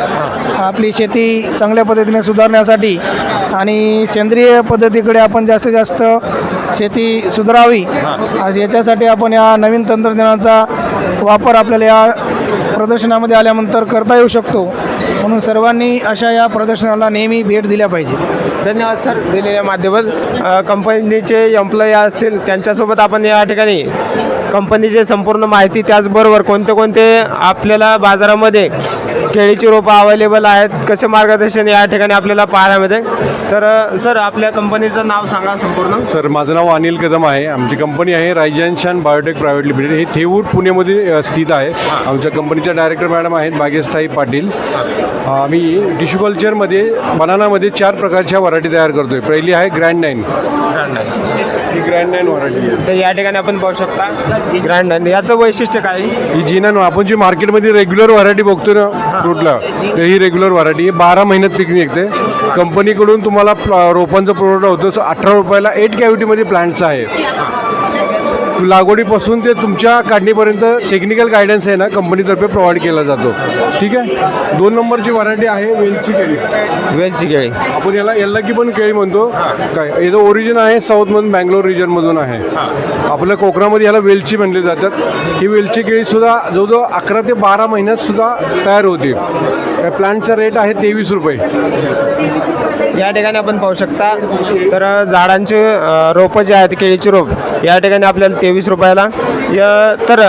आपली शेती चांगल्या पद्धतीने सुधारण्यासाठी आणि सेंद्रिय पद्धतीकडे आपण जास्तीत जास्त शेती सुधारावी याच्यासाठी आपण या नवीन तंत्रज्ञानाचा वापर आपल्याला या प्रदर्शनामध्ये आल्यानंतर करता येऊ शकतो. म्हणून सर्वांनी अशा या प्रदर्शनाला नेहमी भेट दिल्या पाहिजे. धन्यवाद सर दिलेल्या माध्यमात. कंपनीचे एम्प्लॉई असतील त्यांच्यासोबत आपण या ठिकाणी कंपनीची संपूर्ण माहिती, त्याचबरोबर कोणते कोणते आपल्याला बाजारामध्ये केळीची रोपं अवेलेबल आहेत, कसे मार्गदर्शन या ठिकाणी आपल्याला पाहायला मिळते. तर सर आपल्या कंपनीचं नाव सांगा संपूर्ण. सर माझं नाव अनिल कदम आहे. आमची कंपनी आहे रायजन बायोटेक प्रायव्हेट लिमिटेड. हे थेऊर पुण्यामध्ये स्थित आहे. आमच्या कंपनीच्या डायरेक्टर मॅडम आहेत भाग्यस्थाई पाटील. आम्ही टिश्यू कल्चरमध्ये बनानामध्ये 4 प्रकारच्या व्हरायटी तयार करतो आहे. पहिली आहे ग्रँड 9. ही ग्रँड 9 व्हरायटी आहे. तर या ठिकाणी आपण पाहू शकता ग्रँड 9. याचं वैशिष्ट्य काय? ही जिना आपण जी मार्केटमध्ये रेग्युलर व्हरायटी बघतो ना फ्रूटला, तर ही रेग्युलर व्हरायटी ही 12 महिन्यात पिक निघते. कंपनीकडून तुम्हाला रोपांचं पुरवठा होतो. 18 रुपयाला 8 कॅव्हिटीमध्ये प्लांट्स आहे. लागवडीपासून ते तुमच्या काढणीपर्यंत टेक्निकल गायडन्स आहे ना कंपनीतर्फे प्रोव्हाइड केला जातो. ठीक आहे. 2 नंबरची व्हरायटी आहे वेलची केळी. वेलची केळी. आपण याला येल्लाकी पण केळी म्हणतो. काय याचं ओरिजिन आहे साऊथमधून बँगलोर रिजनमधून आहे. आपल्या कोकणामध्ये याला वेलची म्हणले जातात. ही वेलची केळीसुद्धा जवळजवळ 11 ते 12 महिन्यात सुद्धा तयार होते. या प्लांटचा रेट आहे 23 रुपये. या ठिकाणी आपण पाहू शकता तर झाडांचे रोपं जे आहेत केळीचे रोप या ठिकाणी आपल्याला 23 रुपयाला तर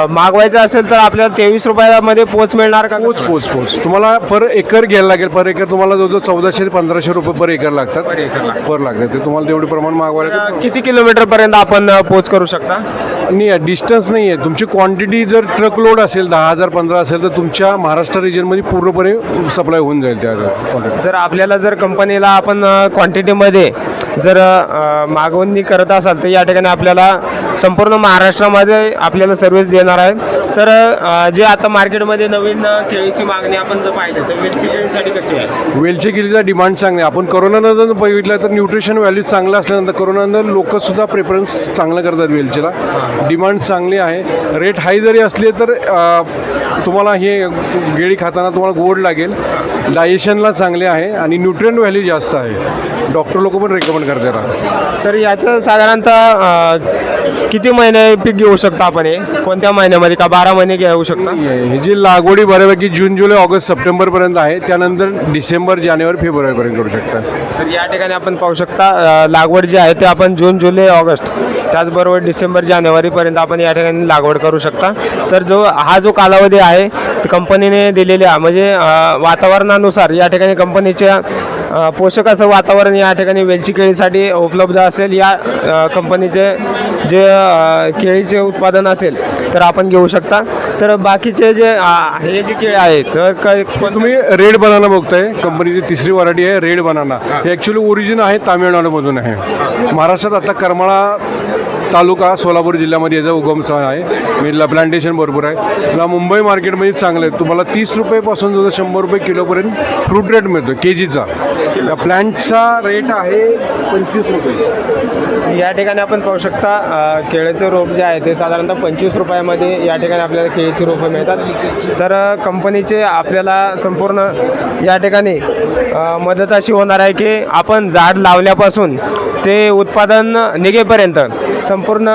मागवायचं असेल तर आपल्याला 23 रुपयामध्ये पोच मिळणार का? पोच तुम्हाला पर एकर घ्यायला लागेल. पर एकर तुम्हाला जवळजवळ 1400 ते 1500 रुपये पर एकर लागतात. पर लागतात ते तुम्हाला तेवढे प्रमाण मागवायला. किती किलोमीटरपर्यंत आपण पोच करू शकता? नाही डिस्टन्स नाही आहे. तुमची क्वांटिटी जर ट्रक लोड असेल 10,000 15 असेल तर तुमच्या महाराष्ट्र रिजनमध्ये पूर्णपणे सप्लाय होऊन जाईल त्या क्वांटिटी. जर आपल्याला जर कंपनीला आपण क्वांटिटीमध्ये जर मागवणी करत असाल तर या ठिकाणी आपल्याला संपूर्ण महाराष्ट्रामध्ये आपल्याला सर्व्हिस देणार आहे. तर जे आता मार्केटमध्ये नवीन केळीची मागणी आपण जर पाहिली तर वेलची केळीसाठी कशी आहे? वेलची केळीचा डिमांड चांगला आहे. आपण कोरोनानंतर बघितलं तर न्यूट्रिशन व्हॅल्यू चांगलं असल्यानंतर कोरोनानंतर लोकंसुद्धा प्रेफरन्स चांगलं करतात वेलचीला. डिमांड चांगली आहे. रेट हाय जरी असले तर तुम्हाला हे केळी खाताना तुम्हाला गोड लागेल. डायजेशनला चांगले आहे आणि न्यूट्रिएंट व्हॅल्यू जास्त आहे. डॉक्टर लोक पण रेकमेंड करतात. तर याचं साधारणतः किती महिने पीक घेऊ शकतो आपण? हे कोणत्या महिन्यामध्ये का 12 महिने घेऊ शकता? ही जी लागवडी बऱ्यापैकी जून जुलै ऑगस्ट सप्टेंबरपर्यंत आहे. त्यानंतर डिसेंबर जानेवारी फेब्रुवारीपर्यंत करू शकता. तर या ठिकाणी आपण पाहू शकता लागवड जी आहे ते आपण जून जुलै ऑगस्ट त्याचबरोबर डिसेंबर जानेवारीपर्यंत आपण या ठिकाणी लागवड करू शकता. तर हा जो कालावधी आहे तो कंपनीने दिलेल्या म्हणजे वातावरणानुसार या ठिकाणी कंपनीच्या पोषक असं वातावरण या ठिकाणी वेलची केळीसाठी उपलब्ध असेल. या कंपनीचे जे केळीचे उत्पादन असेल तर आपण घेऊ शकता. तर बाकीचे जे हे जे केळी आहेत तर तुम्ही रेड बनाना बघताय. कंपनीची तिसरी व्हरायटी आहे रेड बनाना. हे ॲक्च्युली ओरिजिन आहे तामिळनाडूमधून आहे. महाराष्ट्रात आता करमाळा तालुका सोलापूर जिल्ह्यामध्ये याचा उगमस्थान आहे. मिलला प्लांटेशन भरपूर आहे. त्याला मुंबई मार्केटमध्ये चांगलं आहे. तुम्हाला 30 रुपयेपासून जो 100 रुपये किलोपर्यंत फ्रूट रेट मिळतो केजीचा. या प्लांटचा रेट आहे 25 रुपये. या ठिकाणी आपण पाहू शकता केळीचं रोप जे आहे ते साधारणतः 25 रुपयामध्ये या ठिकाणी आपल्याला केळीची रोपं मिळतात. तर कंपनीचे आपल्याला संपूर्ण या ठिकाणी मदत अशी होणार आहे की आपण झाड लावल्यापासून ते उत्पादन निघेपर्यंत संपूर्ण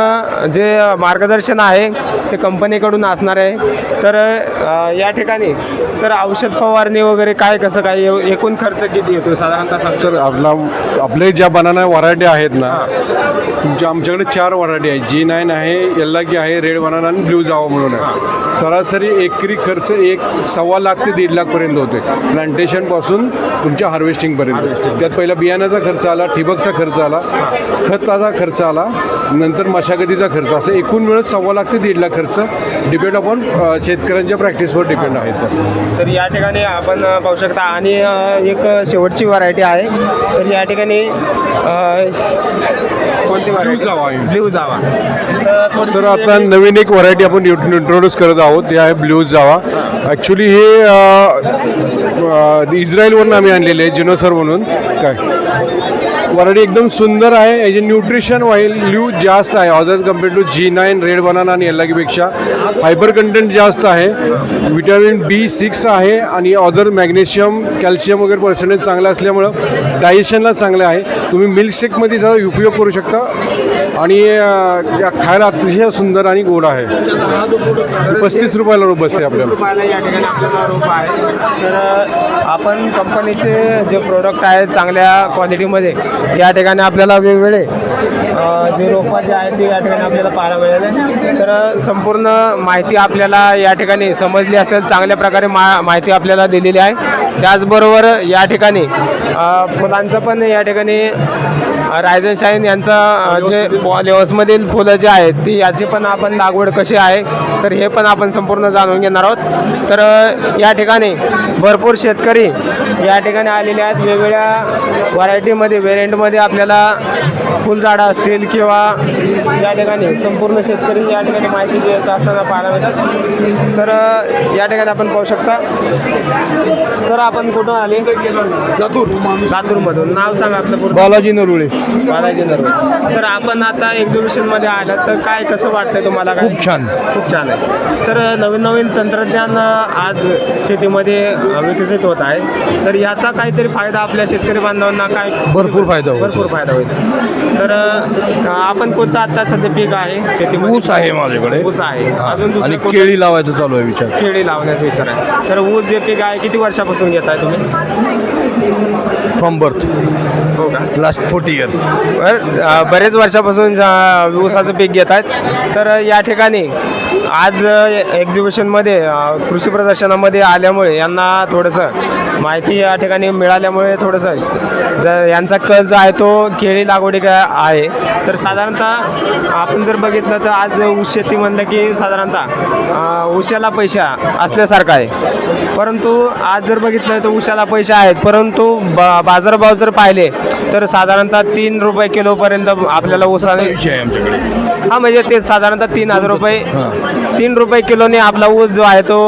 जे मार्गदर्शन आहे ते कंपनीकडून असणार आहे. तर या ठिकाणी तर औषध फवारणी वगैरे काय कसं काय एकूण खर्च किती येतो साधारणतः? सर आपले ज्या बनाना व्हरायटी आहेत ना आमच्याकडे 4 व्हरायटी आहे. G9 आहे, येल्लाकी आहे, रेड बनाना आणि ब्ल्यू जावा म्हणून आहे. सरासरी एकरी खर्च 1.25 लाख ते 1.5 लाखपर्यंत होते प्लांटेशनपासून तुमच्या हार्वेस्टिंगपर्यंत. त्यात पहिला बियाण्याचा खर्च आला, ठिबकचा खर्च आला, खताचा खर्च आला, नंतर मशागतीचा खर्च, असं एकूण मिळत 1.25 लाख ते 1.5 लाख खर्च डिपेंड अपॉन शेतकऱ्यांच्या प्रॅक्टिसवर डिपेंड आहे. तर या ठिकाणी आपण पाहू शकता. आणि एक शेवटची व्हरायटी आहे. तर या ठिकाणी कोणती व्हरायटी? ब्ल्यू जावा. तर सर आता नवीन एक व्हरायटी आपण इंट्रोड्यूस करत आहोत. ते आहे ब्ल्यू जावा. ॲक्च्युली हे इस्रायलवरून आम्ही आणलेले आहे जिनोसर म्हणून. काय व्हरायटी एकदम सुंदर आहे. याची न्यूट्रिशन व्हॅल्यू जास्त आहे other compare to G9 red banana आणि येल्लाकीपेक्षा. फायबर कंटेंट जास्त आहे. विटॅमिन B6 आहे आणि अदर मॅग्नेशियम कॅल्शियम वगैरे पर्सेंटेज चांगलं असल्यामुळं डायजेशनला चांगलं आहे. तुम्ही मिल्कशेकमध्ये त्याचा उपयोग करू शकता आणि खायला अतिशय सुंदर आणि गोड आहे. 35 रुपयाला रोप बसते आपल्याला. या ठिकाणी आपल्याला रोप आहे. तर आपण कंपनीचे जे प्रोडक्ट आहेत चांगल्या क्वालिटीमध्ये या ठिकाणी आपल्याला वेगवेगळे जे रोपं जे आहेत ते या ठिकाणी आपल्याला पाहायला मिळाले. तर संपूर्ण माहिती आपल्याला या ठिकाणी समजली असेल. चांगल्या प्रकारे माहिती आपल्याला दिलेली आहे. त्याचबरोबर या ठिकाणी फुलांचं पण या ठिकाणी रायझन शाईन यांचा जे लेवसमधील फुलं जे आहेत ती याची पण आपण लागवड कशी आहे तर हे पण आपण संपूर्ण जाणून घेणार आहोत. तर या ठिकाणी भरपूर शेतकरी या ठिकाणी आलेले आहेत. वेगवेगळ्या व्हरायटीमध्ये व्हेरियंटमध्ये आपल्याला फुलझाडं असतील किंवा या ठिकाणी संपूर्ण शेतकरी या ठिकाणी माहिती देत असताना पाहायला मिळतात. तर या ठिकाणी आपण पाहू शकता. सर आपण कुठून आले? लातूरमधून. नाव सांगा आपलं? बालाजी नरुळे. बालाजी नरवडे. तर आपण आता एक्झिबिशनमध्ये आलात तर काय कसं वाटतंय तुम्हाला? काय खूप छान. खूप छान आहे. तर नवीन नवीन तंत्रज्ञान आज शेतीमध्ये विकसित होत आहे. तर याचा काहीतरी फायदा आपल्या शेतकरी बांधवांना काय? भरपूर फायदा होईल. भरपूर फायदा होईल. तर आपण कोणतं आता सध्या पीक आहे शेतीमध्ये? ऊस आहे माझ्याकडे. ऊस आहे. अजून दुसरं आणि कोणतं? केळी लावायचं चालू आहे विचार. केळी लावण्याचा विचार आहे. तर ऊस जे पीक आहे किती वर्षापासून घेताय तुम्ही? फ्रॉम बर्थ हो का? Last 40 years. बरेच वर्षापासून ऊसाचं पीक घेत आहेत. तर या ठिकाणी आज एक्झिबिशनमध्ये कृषी प्रदर्शनामध्ये आल्यामुळे यांना थोडंसं माहिती या ठिकाणी मिळाल्यामुळे थोडंसं यांचा कल जो आहे तो केळी लागवडी काय आहे. तर साधारणतः आपण जर बघितलं तर आज ऊस शेती म्हणलं की साधारणतः ऊसाला पैसा असल्यासारखा आहे. परंतु आज जर बघितलं तर ऊसाला पैसे आहेत, परंतु बाजारभाव जर पाहिले तर साधारणतः 3 रुपये किलोपर्यंत आपल्याला ऊसाने विषय आहे आमच्याकडे. हां, म्हणजे ते साधारणतः 3,000 रुपये 3 रुपये किलोने आपला ऊस जो आहे तो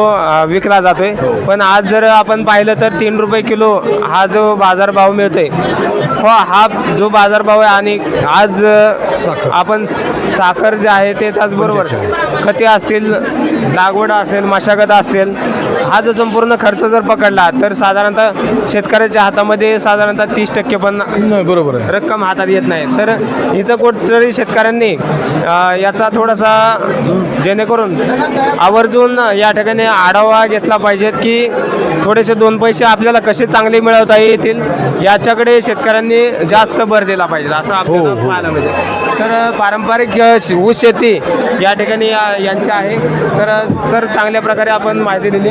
विकला जातोय. पण आज जर आपण पाहिलं तर 3 रुपये किलो हा जो बाजारभाव मिळतोय, हो हा जो बाजारभाव आहे. आणि आज आपण साखर जे आहे ते त्याचबरोबर खते असतील, लागवड असेल, मशागत असेल, हा जो संपूर्ण खर्च जर पकडला तर साधारणतः शेतकऱ्याच्या हातामध्ये साधारणतः 30% पण नाही, बरोबर आहे. रक्कम हातात येत नाही. तर इथं कुठतरी शेतकऱ्यांनी याचा थोडासा जेणेकरून आवर्जून या ठिकाणी आढावा घेतला पाहिजेत की थोडेसे 2 पैसे आपल्याला कसे चांगले मिळवता येतील याच्याकडे शेतकऱ्यांनी जास्त भर दिला पाहिजे असं आपल्याला पाहायला मिळते. तर पारंपरिक ऊस शेती या ठिकाणी यांची आहे. तर सर चांगल्या प्रकारे आपण माहिती दिली.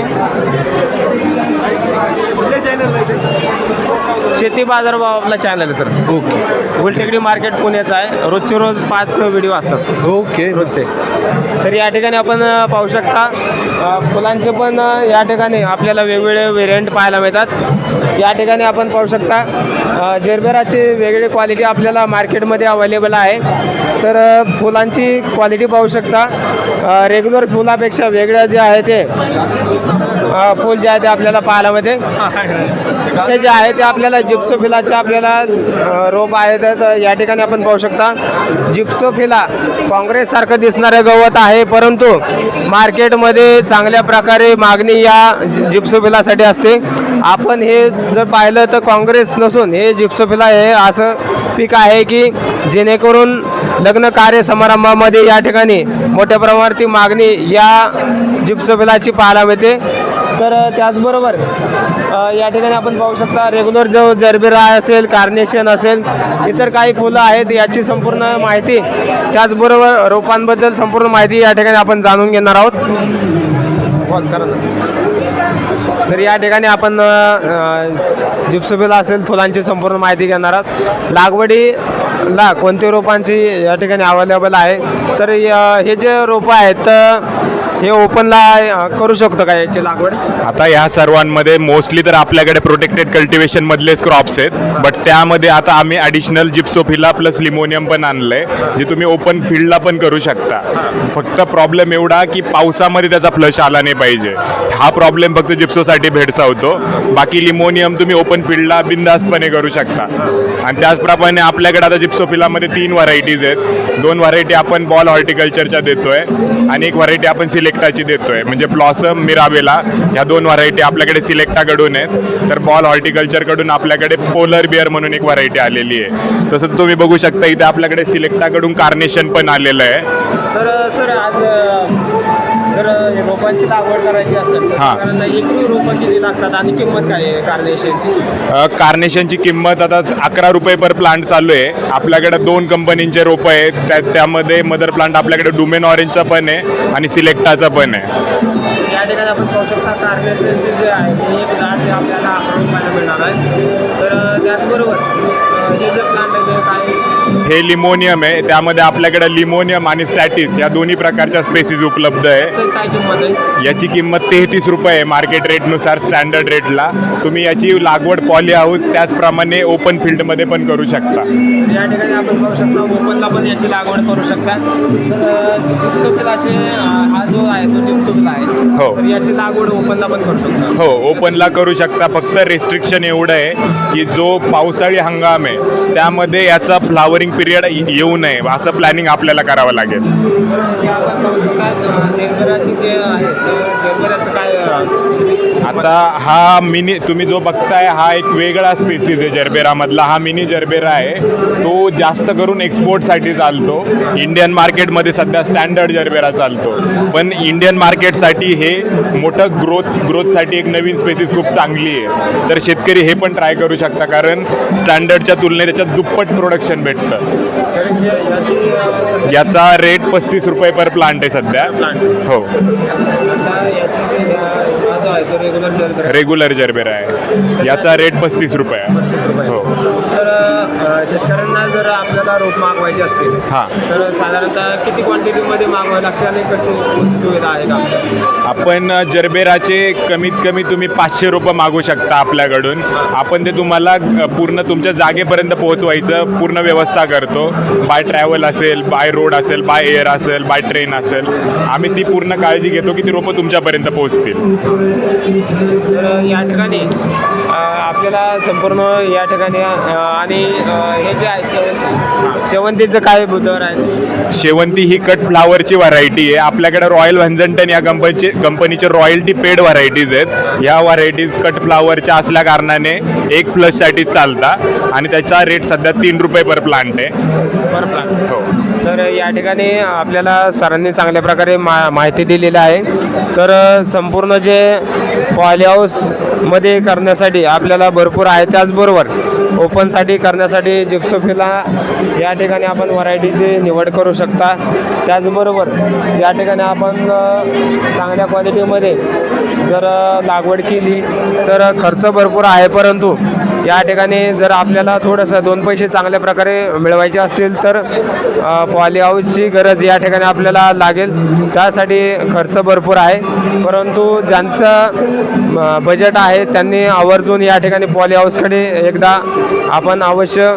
शेती बाजारभाव आपला चॅनल आहे सर. ओके गुलटेकडी मार्केट पुण्याचं आहे. रोजचे रोज 5 व्हिडिओ असतात ओके. रोजचे. तर या ठिकाणी आपण पाहू शकता फुलांचे पण या ठिकाणी आपल्याला वेगवेगळे व्हेरियंट पाहायला मिळतात. या ठिकाणी आपण पाहू शकता जरबेराची वेगळी क्वालिटी आपल्याला मार्केटमध्ये अवेलेबल आहे. तर फुलांची क्वालिटी पाहू शकता. रेग्युलर फुलापेक्षा वेगळं जे आहे ते फूल जे आहे ते आपल्याला पाहायला मिळते. ते जे आहे ते आपल्याला जिप्सोफिलाचे आपल्याला रोप आहे. तर या ठिकाणी आपण पाहू शकता जिप्सोफिला काँग्रेससारखं दिसणारं गवत आहे, परंतु मार्केटमध्ये चांगल्या प्रकारे मागणी या जिप्सोफिलासाठी असते. आपण हे जर पाहिलं तर काँग्रेस नसून हे जिप्सोफिला हे असं पीक आहे की जेणेकरून लग्न कार्य समारंभामध्ये या ठिकाणी मोठ्या प्रमाणात मागणी या जिप्सोफिलाची पाहायला मिळते. तर त्याचबरोबर या ठिकाणी आपण पाहू शकता रेग्युलर जो जरबेरा असेल, कार्नेशन असेल, इतर काही फुलं आहेत याची संपूर्ण माहिती, त्याचबरोबर रोपांबद्दल संपूर्ण माहिती या ठिकाणी आपण जाणून घेणार आहोत. तर या ठिकाणी आपण जिप्सोफिला असेल फुलांची संपूर्ण माहिती घेणार आहोत. लागवडीला कोणते रोपांची या ठिकाणी अवेलेबल आहे. तर हे जे रोपं आहेत हे ओपनला करू शकतो का याची लागवड? आता ह्या सर्वांमध्ये मोस्टली तर आपल्याकडे प्रोटेक्टेड कल्टिवेशन मधलेच क्रॉप्स आहेत, बट त्यामध्ये आता आम्ही ॲडिशनल जिप्सोफिला प्लस लिमोनियम पण आणलंय, जे तुम्ही ओपन फील्डला पण करू शकता. फक्त प्रॉब्लेम एवढा की पावसामध्ये त्याचा फ्लश आला नाही पाहिजे, हा प्रॉब्लेम फक्त जिप्सोसाठी भेडसावतो. बाकी लिमोनियम तुम्ही ओपन फील्डला बिंदासपणे करू शकता. आणि त्याचप्रमाणे आपल्याकडे आता जिप्सोफिलामध्ये 3 व्हरायटीज आहेत. 2 व्हरायटी आपण बॉल हॉर्टिकल्चरच्या देतोय आणि एक व्हरायटी आपण सिलेक्टाची देतोय, म्हणजे ब्लॉसम, मिराबेला, ह्या 2 व्हरायटी आपल्याकडे सिलेक्टाकडून आहेत. तर बॉल हॉर्टिकल्चरकडून आपल्याकडे पोलर बिअर म्हणून एक व्हरायटी आलेली आहे. तसंच तुम्ही बघू शकता इथे आपल्याकडे सिलेक्टाकडून कार्नेशन पण आलेलं आहे. तर सर आज जर रोपांची लागवड करायची असेल तर एकरी रोपं किती लागतात आणि किंमत काय आहे कार्नेशनची? कार्नेशनची किंमत आता 11 रुपये पर प्लांट चालू आहे. आपल्याकडे 2 कंपनींचे रोपं आहेत. त्यामध्ये मदर प्लांट आपल्याकडे डुमेन ऑरेंजचा पण आहे आणि सिलेक्टाचा पण आहे. या ठिकाणी आपण पाहू शकता कार्नेशनचे जे आहे ते एक झाड ते आपल्याला रोपायला मिळणार आहे. तर त्याचबरोबर हे जे प्लांट आहे ते काय हे लिमोनियम आहे. त्यामध्ये आपल्याकडे लिमोनियम आणि स्टॅटिस या दोन्ही प्रकारच्या स्पेसीज उपलब्ध आहे. काय किंमत आहे? याची किंमत 33 रुपये आहे मार्केट रेटनुसार, स्टँडर्ड रेटला. तुम्ही याची लागवड पॉली हाऊस त्याचप्रमाणे ओपन फील्डमध्ये पण करू शकता. या ठिकाणी आपण पाहू शकता ओपनला पण याची लागवड करू शकता. तर जिप्सोफिलाचे हा जो आहे तो जिप्सोफिला आहे. हो. तर याची लागवड ओपनला पण करू शकता. हो, ओपनला करू शकता. फक्त रेस्ट्रिक्शन एवढं आहे की जो पावसाळी हंगाम आहे त्यामध्ये याचा फ्लावरिंग पिरियड येऊ नये, असं प्लॅनिंग आपल्याला करावं लागेल. आपण पाहू शकता जेरबेराची जे आहे तर जेरबेराचं काय आता हा मिनी तुम्ही जो बघताय हा एक वेगळा स्पेसिस आहे जरबेरामधला. हा मिनी जरबेरा आहे. तो जास्त करून एक्सपोर्टसाठी चालतो. इंडियन मार्केटमध्ये सध्या स्टँडर्ड जरबेरा चालतो, पण इंडियन मार्केटसाठी हे मोठं ग्रोथसाठी एक नवीन स्पेसिस खूप चांगली आहे. तर शेतकरी हे पण ट्राय करू शकता, कारण स्टँडर्डच्या तुलनेत त्याच्यात दुप्पट प्रोडक्शन भेटतं. याचा रेट 35 रुपये पर प्लांट आहे सध्या. हो, रेग्युलर जरबेरा आहे. याचा रेट 35 रुपये आहे. हो. तर शेतकऱ्यांना जर आपल्याला रोप मागवायचे असतील हां, तर साधारणतः किती क्वांटिटीमध्ये मागवावं लागते आणि कशी सुविधा आहे का? आपण जरबेराचे कमीत कमी तुम्ही 500 रुपये मागू शकता आपल्याकडून. आपण ते तुम्हाला पूर्ण तुमच्या जागेपर्यंत पोहोचवायचं पूर्ण व्यवस्था करतो. बाय ट्रॅव्हल असेल, बाय रोड असेल, बाय एअर असेल, बाय ट्रेन असेल. आम्ही ती पूर्ण काळजी घेतो की ती रोपं तुमच्यापर्यंत पोहोचतील. तर या ठिकाणी आपल्याला संपूर्ण या ठिकाणी आणि हे जे आहे शेवंतीचं काय दर आहे? शेवंती ही कट फ्लावरची व्हरायटी आहे. आपल्याकडे रॉयल व्हॅन्झंटन या कंपनीचे रॉयल्टी पेड व्हरायटीज आहेत. या व्हरायटीज कट फ्लावरच्या असल्या कारणाने 1+ चालता आणि त्याचा रेट सध्या 3 रुपये पर प्लांट आहे. पर प्लांट. हो. तर या ठिकाणी आपल्याला सरांनी चांगल्या प्रकारे माहिती दिलेली आहे. तर संपूर्ण जे पॉली हाऊसमध्ये करण्यासाठी आपल्याला भरपूर आहे, त्याचबरोबर ओपनसाठी करण्यासाठी जिप्सोफिला या ठिकाणी आपण व्हरायटीची निवड करू शकता. त्याचबरोबर या ठिकाणी आपण चांगल्या क्वालिटीमध्ये जर लागवड केली तर खर्च भरपूर आहे, परंतु या ठिकाणी जर आपल्याला थोडंसं 2 पैसे चांगल्या प्रकारे मिळवायचे असतील तर पॉली हाऊसची गरज या ठिकाणी आपल्याला लागेल. त्यासाठी खर्च भरपूर आहे, परंतु ज्यांचं बजेट आहे त्यांनी आवर्जून या ठिकाणी पॉली हाऊसकडे एकदा आपण अवश्य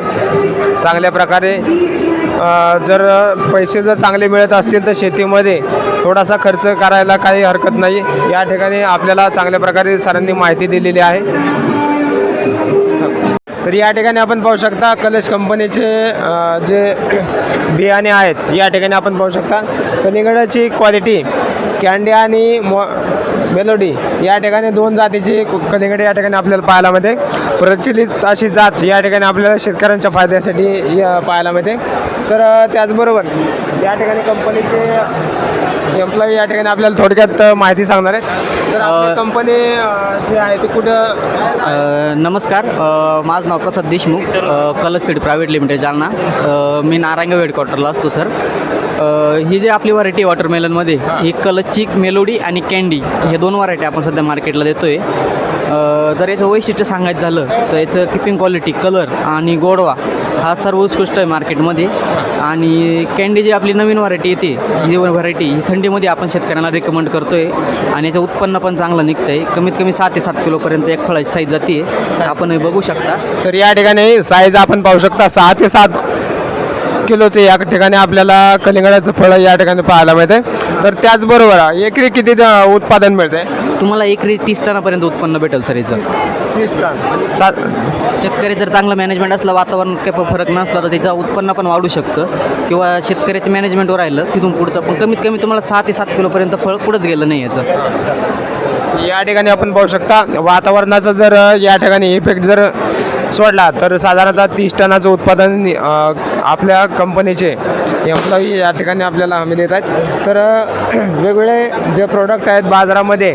चांगल्या प्रकारे जर पैसे जर चांगले मिळत असतील तर शेतीमध्ये थोडासा खर्च करायला काही हरकत नाही. या ठिकाणी आपल्याला चांगल्या प्रकारे सरांनी माहिती दिलेली आहे. तर या ठिकाणी आपण पाहू शकता कलश कंपनीचे जे बियाणे आहेत या ठिकाणी आपण पाहू शकता. कलिंगडाची क्वालिटी कॅन्डी आणि मेलोडी या ठिकाणी 2 जातीची कलिंगड या ठिकाणी आपल्याला पाहायला मिळते. प्रचलित अशी जात या ठिकाणी आपल्याला शेतकऱ्यांच्या फायद्यासाठी पाहायला मिळते. तर त्याचबरोबर या ठिकाणी कंपनीचे एम्प्लॉई या ठिकाणी आपल्याला थोडक्यात माहिती सांगणार आहेत. तर आपली कंपनी जी आहे ती कुठं? नमस्कार, माझं नाव प्रसाद देशमुख, कलश सीड प्रायव्हेट लिमिटेड जालना. मी नारायणगाव हेडक्वार्टरला असतो सर. ही जी आपली व्हरायटी वॉटरमेलनमध्ये ही कलशची मेलोडी आणि कॅन्डी हे 2 व्हरायटी आपण सध्या मार्केटला देतो आहे. जर याचं वैशिष्ट्य सांगायचं झालं तर याचं किपिंग क्वालिटी, कलर आणि गोडवा हा सर्व उत्कृष्ट आहे मार्केटमध्ये. आणि कॅन्डी जी आपली नवीन व्हरायटी येते ही व्हरायटी ही थंडीमध्ये आपण शेतकऱ्यांना रिकमेंड करतो आहे आणि याचं उत्पन्न पण चांगलं निघतं आहे. कमीत कमी 6 ते 7 किलोपर्यंत एक फळाची साईज जाते, आपण हे बघू शकता. तर या ठिकाणी साईज आपण पाहू शकता 6 ते 7 किलोचे या ठिकाणी आपल्याला कलिंगडाचं फळ या ठिकाणी पाहायला मिळते. तर त्याचबरोबर एकरी किती उत्पादन मिळते? तुम्हाला एकरी 30 टनापर्यंत उत्पन्न भेटेल सर याचं. 30 टन. शेतकरी जर चांगलं मॅनेजमेंट असलं, वातावरणात काही फरक नसला तर त्याचं उत्पन्न पण वाढू शकतं. किंवा शेतकऱ्याचं मॅनेजमेंटवर राहिलं तिथून पुढचं पण कमीत कमी तुम्हाला 6 ते 7 किलोपर्यंत फळ पुढंच गेलं नाही याचं. या ठिकाणी आपण पाहू शकता वातावरणाचा जर या ठिकाणी इफेक्ट जर सोडला तर साधारणतः 30 टनाचं उत्पादन आपल्या कंपनीचे एम्प्लॉई या ठिकाणी आपल्याला हमी देत आहेत. तर वेगवेगळे जे प्रोडक्ट आहेत बाजारामध्ये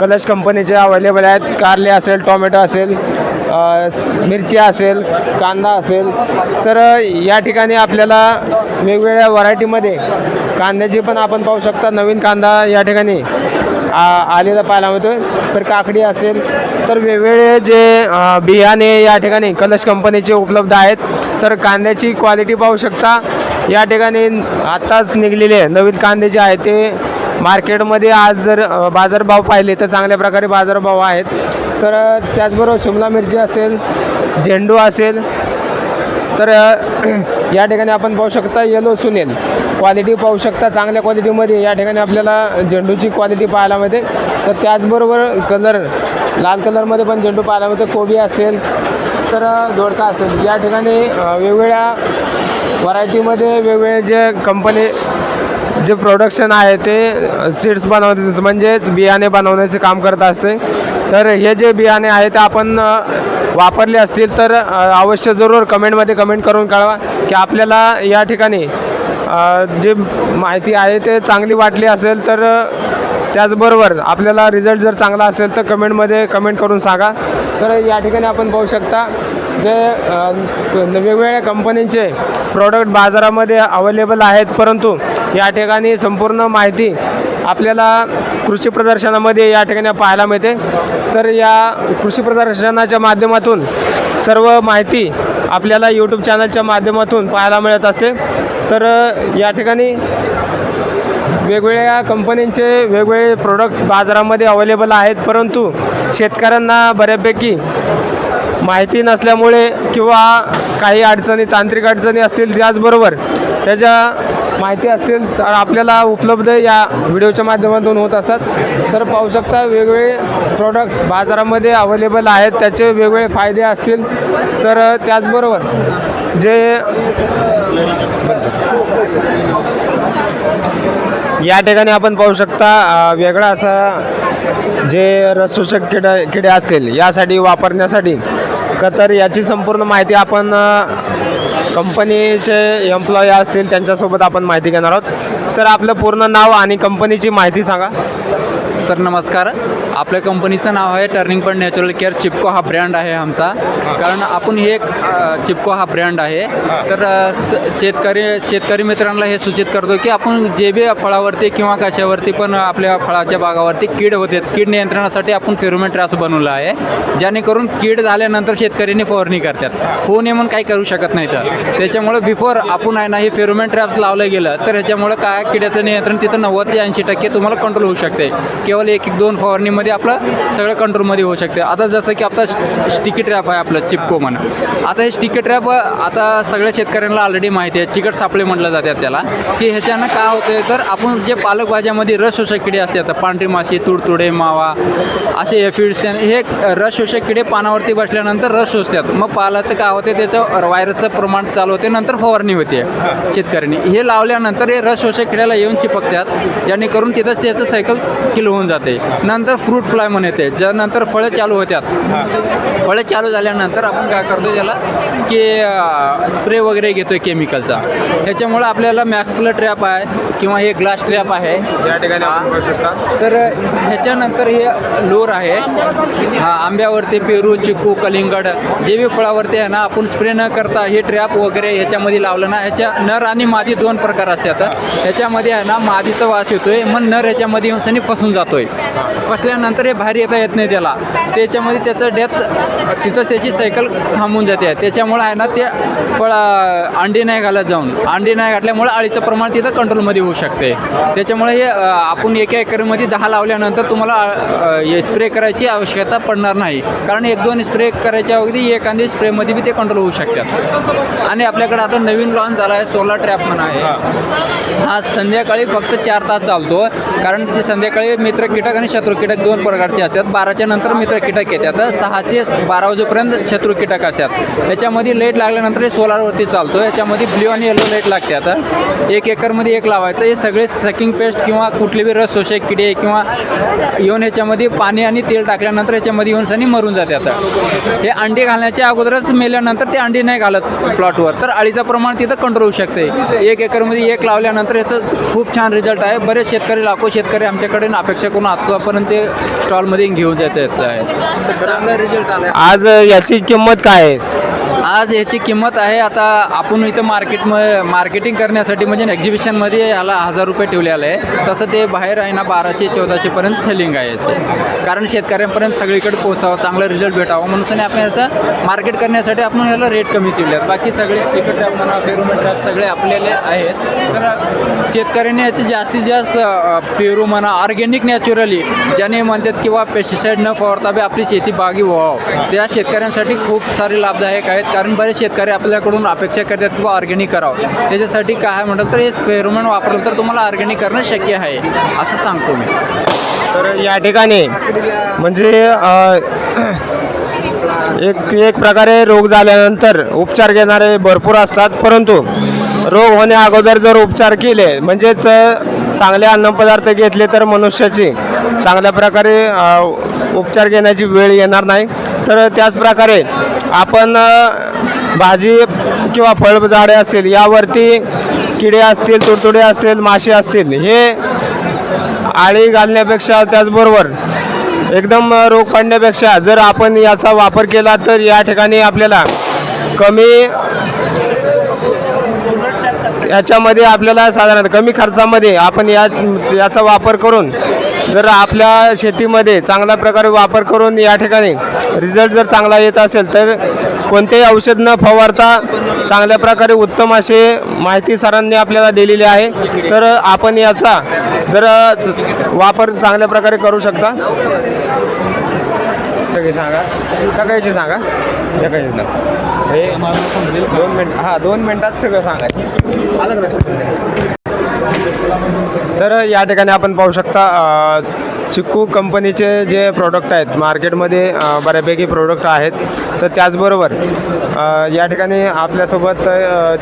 कलश कंपनीचे अवेलेबल आहेत. कारले असेल, टोमॅटो असेल, मिरची असेल, कांदा असेल. तर या ठिकाणी आपल्याला वेगवेगळ्या व्हरायटीमध्ये कांद्याची पण आपण पाहू शकता नवीन कांदा या ठिकाणी आलेला पाहायला मिळतो. तर काकडी असेल, तर वेगवेगळे जे बियाणे या ठिकाणी कलश कंपनीचे उपलब्ध आहेत. तर कांद्याची क्वालिटी पाहू शकता. या ठिकाणी आत्ताच निघलेले नवीन कांदे जे आहे ते मार्केटमध्ये आज जर बाजारभाव पाहिले तर चांगल्या प्रकारे बाजारभाव आहेत. तर त्याचबरोबर शिमला मिरची असेल, झेंडू असेल, तर या ठिकाणी आपण पाहू शकता येलो सुनेल क्वालिटी पाहू शकता. चांगल्या क्वालिटीमध्ये या ठिकाणी आपल्याला झेंडूची क्वालिटी पाहायला मिळते. तर त्याचबरोबर कलर लाल कलरमध्ये पण झेंडू पाहायला मिळते. कोबी असेल तर दोडका असेल. या ठिकाणी वेगवेगळ्या व्हरायटीमध्ये वेगवेगळे जे कंपनी जे प्रोडक्शन आहे ते सीड्स बनवण्याचं म्हणजेच बियाणे बनवण्याचे काम करत असते. तर हे जे बियाणे आहे ते आपण वापरले असतील तर अवश्य जरूर कमेंटमध्ये कमेंट करून कळवा की आपल्याला या ठिकाणी जे माहिती आहे ते चांगली वाटली असेल. तर त्याचबरोबर आपल्याला रिझल्ट जर चांगला असेल तर कमेंटमध्ये कमेंट करून सांगा. तर या ठिकाणी आपण पाहू शकता जे वेगवेगळ्या कंपनीचे प्रोडक्ट बाजारामध्ये अवेलेबल आहेत, परंतु या ठिकाणी संपूर्ण माहिती आपल्याला कृषी प्रदर्शनामध्ये या ठिकाणी पाहायला मिळते. तर या कृषी प्रदर्शनाच्या माध्यमातून सर्व माहिती आपल्याला यूट्यूब चॅनलच्या माध्यमातून पाहायला मिळत असते. तर या ठिकाणी वेगवेगळ्या कंपनींचे वेगवेगळे प्रोडक्ट बाजारामध्ये अवेलेबल आहेत, परंतु शेतकऱ्यांना बऱ्यापैकी माहिती नसल्यामुळे किंवा काही अडचणी तांत्रिक अडचणी असतील त्याचबरोबर त्याच्या माहिती असतील तर आपल्याला उपलब्ध या व्हिडिओच्या माध्यमातून होत असतात. तर पाहू शकता वेगवेगळे प्रोडक्ट बाजारामध्ये अवेलेबल आहेत, त्याचे वेगवेगळे फायदे असतील. तर त्याचबरोबर जे या ठिकाणी आपण पाहू शकता वेगळा असा जे रसशोषक किडे असतील यासाठी वापरण्यासाठी तर याची संपूर्ण माहिती आपण कंपनीचे एम्प्लॉई असतील त्यांच्यासोबत आपण माहिती घेणार आहोत. सर, आपलं पूर्ण नाव आणि कंपनीची माहिती सांगा. सर नमस्कार. आपल्या कंपनीचं नाव आहे टर्निंग पॉईंट नॅचरल केअर. चिपको हा ब्रँड आहे आमचा. कारण आपण हे चिपको हा ब्रँड आहे. तर शेतकरी मित्रांना हे सूचित करतो की आपण जे बी फळावरती किंवा कशावरती पण आपल्या फळाच्या बागावरती कीड होते, कीड नियंत्रणासाठी आपण फेरोमेन ट्रॅप्स बनवला आहे. जेणेकरून कीड झाल्यानंतर शेतकऱ्यांनी फवारणी करतात, होऊ नये म्हणून काही करू शकत नाही. तर त्याच्यामुळे बिफोर आपण आहे ना हे फेरोमेन ट्रॅप्स लावलं गेलं तर ह्याच्यामुळे काय किड्याचं नियंत्रण तिथं 90 ते 80% तुम्हाला कंट्रोल होऊ शकते. केवळ 1-2 फवारणीमध्ये आपलं सगळं कंट्रोलमध्ये होऊ शकते. आता जसं की आपला स्टिकी ट्रॅप आहे आपलं चिपको म्हणा. आता हे स्टिकी ट्रॅप आता सगळ्या शेतकऱ्यांना ऑलरेडी माहिती आहे. चिकट सापळे म्हटलं जातात त्याला, की ह्याच्यानं काय होतं तर आपण जे पालक भाज्यामध्ये रस शोषक किडे असतात, पांढरी माशी, तुडतुडे, मावा असे एफिड्स, हे रस शोषक किडे पानावरती बसल्यानंतर रस शोषतात. मग पालाचं काय होते त्याचं व्हायरसचं प्रमाण चालू होते, नंतर फवारणी होते. शेतकऱ्यांनी हे लावल्यानंतर हे रस शोषक किड्याला येऊन चिपकतात, जेणेकरून तिथंच त्याचं सायकल किल होऊन जाते. नंतर फ्रूट फ्लाय म्हणून येते, ज्यानंतर फळं चालू होतात. फळं चालू झाल्यानंतर आपण काय करतो त्याला की स्प्रे वगैरे घेतो आहे केमिकलचा. ह्याच्यामुळं आपल्याला मॅक्सप्लर ट्रॅप आहे किंवा हे ग्लास ट्रॅप आहे या ठिकाणी आपण पाहू शकता. तर ह्याच्यानंतर हे लोर आहे. आंब्यावरती पेरू, चिकू, कलिंगड जे बी फळावरती आहे ना आपण स्प्रे न करता हे ट्रॅप वगैरे ह्याच्यामध्ये लावलं ना, ह्याच्या नर आणि मादी 2 प्रकार असतात. ह्याच्यामध्ये आहे ना मादीचा वास येतोय, मग नर ह्याच्यामध्ये येऊन सनी फसून जातोय. फसल्यानंतर हे बाहेर येता येत नाही त्याला. त्याच्यामध्ये त्याचं डेथ तिथंच त्याची सायकल थांबून जाते. त्याच्यामुळे आहे ना ते फळ अंडी नाही घालत, जाऊन अंडी नाही घातल्यामुळे अळीचं प्रमाण तिथं कंट्रोलमध्ये होऊ शकते. त्याच्यामुळे हे आपण एका एकरमध्ये 10 लावल्यानंतर तुम्हाला स्प्रे करायची आवश्यकता पडणार नाही. कारण 1-2 स्प्रे करायच्या अगदी एखादी स्प्रेमध्ये बी ते कंट्रोल होऊ शकतात. आणि आपल्याकडे आता नवीन लॉन्च झाला आहे सोलार ट्रॅप म्हणून आहे. हा संध्याकाळी फक्त 4 तास चालतो. कारण ते संध्याकाळी मित्र कीटक आणि शत्रू कीटक 2 प्रकारचे असतात. 12च्या नंतर मित्र कीटक येतात. 6 ते 12 वाजेपर्यंत शत्रू कीटक असतात. याच्यामध्ये लाईट लागल्यानंतर हे सोलारवरती चालतो. याच्यामध्ये ब्ल्यू आणि येलो लाईट लागतात. 1 एकरमध्ये 1 लावायचं. हे सगळे सकिंग पेस्ट किंवा कुठले बी रस शोषक किडे किंवा येऊन ह्याच्यामध्ये पाणी आणि तेल टाकल्यानंतर ह्याच्यामध्ये येऊन सनी मरून जातात. हे अंडी घालण्याच्या अगोदरच मेल्यानंतर ते अंडी नाही घालत प्लॉटवर, तर अळीचं प्रमाण तिथं कंट्रोल होऊ शकते. 1 एकरमध्ये 1 लावल्यानंतर याचं खूप छान रिझल्ट आहे. बरेच शेतकरी, लाखो शेतकरी आमच्याकडे अपेक्षा करून आतापर्यंत ते स्टॉलमध्ये घेऊन जात आहेत. तर चांगला रिझल्ट आला. आज याची किंमत काय आहे? आज याची किंमत आहे, आता आपण इथं मार्केटिंग करण्यासाठी म्हणजे एक्झिबिशनमध्ये याला 1000 रुपये ठेवलेलं आहे. तसं ते बाहेर आहे ना 1200-1400पर्यंत सेलिंग आहे याचं. कारण शेतकऱ्यांपर्यंत सगळीकडे पोहोचावं, चांगला रिझल्ट भेटावा म्हणून आपण याचं मार्केट करण्यासाठी आपण याला रेट कमी ठेवले आहेत. बाकी सगळे स्टिकर ट्रॅप म्हणा, फेरोमोन ट्रॅप सगळे आपल्याला आहेत. तर शेतकऱ्यांनी याची जास्तीत जास्त पेरू म्हणा ऑर्गॅनिक नॅचरली ज्याने म्हणतात किंवा पेस्टिसाईड न फवारता बी आपली शेती बागी व्हावं, त्या शेतकऱ्यांसाठी खूप सारे लाभदायक आहेत. कारण बरेच शेतकरी आपल्याकडून अपेक्षा करतात किंवा ऑर्गॅनिक करावं. त्याच्यासाठी काय म्हणाल तर हे फेरोमोन वापरलं तर तुम्हाला ऑर्गॅनिक करणं शक्य आहे असं सांगतो मी. तर या ठिकाणी म्हणजे एक प्रकारे रोग झाल्यानंतर उपचार घेणारे भरपूर असतात, परंतु रोग होण्या अगोदर जर उपचार केले म्हणजेच चांगले अन्नपदार्थ घेतले तर मनुष्याची चांगल्या प्रकारे उपचार घेण्याची वेळ येणार नाही. तर त्याच प्रकारे आपण भाजी किंवा फळझाडे असतील यावरती किडे असतील, तुडतुडे असतील, माशी असतील, हे आळी घालण्यापेक्षा त्याचबरोबर एकदम रोग पडण्यापेक्षा जर आपण याचा वापर केला तर या ठिकाणी आपल्याला याच्यामध्ये आपल्याला साधारण कमी खर्चामध्ये आपण याचा वापर करून जर आपल्या शेतीमध्ये चांगल्या प्रकारे वापर करून या ठिकाणी रिझल्ट जर चांगला येत असेल तर कोणतेही औषध न फवारता चांगल्या प्रकारे उत्तम असे माहिती सरांनी आपल्याला दिलेली आहे. तर आपण याचा जर वापर चांगल्या प्रकारे करू शकता. सांगा सकाळची सांगा एकाची ना हे 2 मिनिट 2 मिनिटात सगळं सांगायचं आलं लक्षात. तर या ठिकाणी आपण पाहू शकता चिक्कू कंपनीचे जे प्रोडक्ट आहेत मार्केटमध्ये बऱ्यापैकी प्रोडक्ट आहेत. तर त्याचबरोबर या ठिकाणी आपल्यासोबत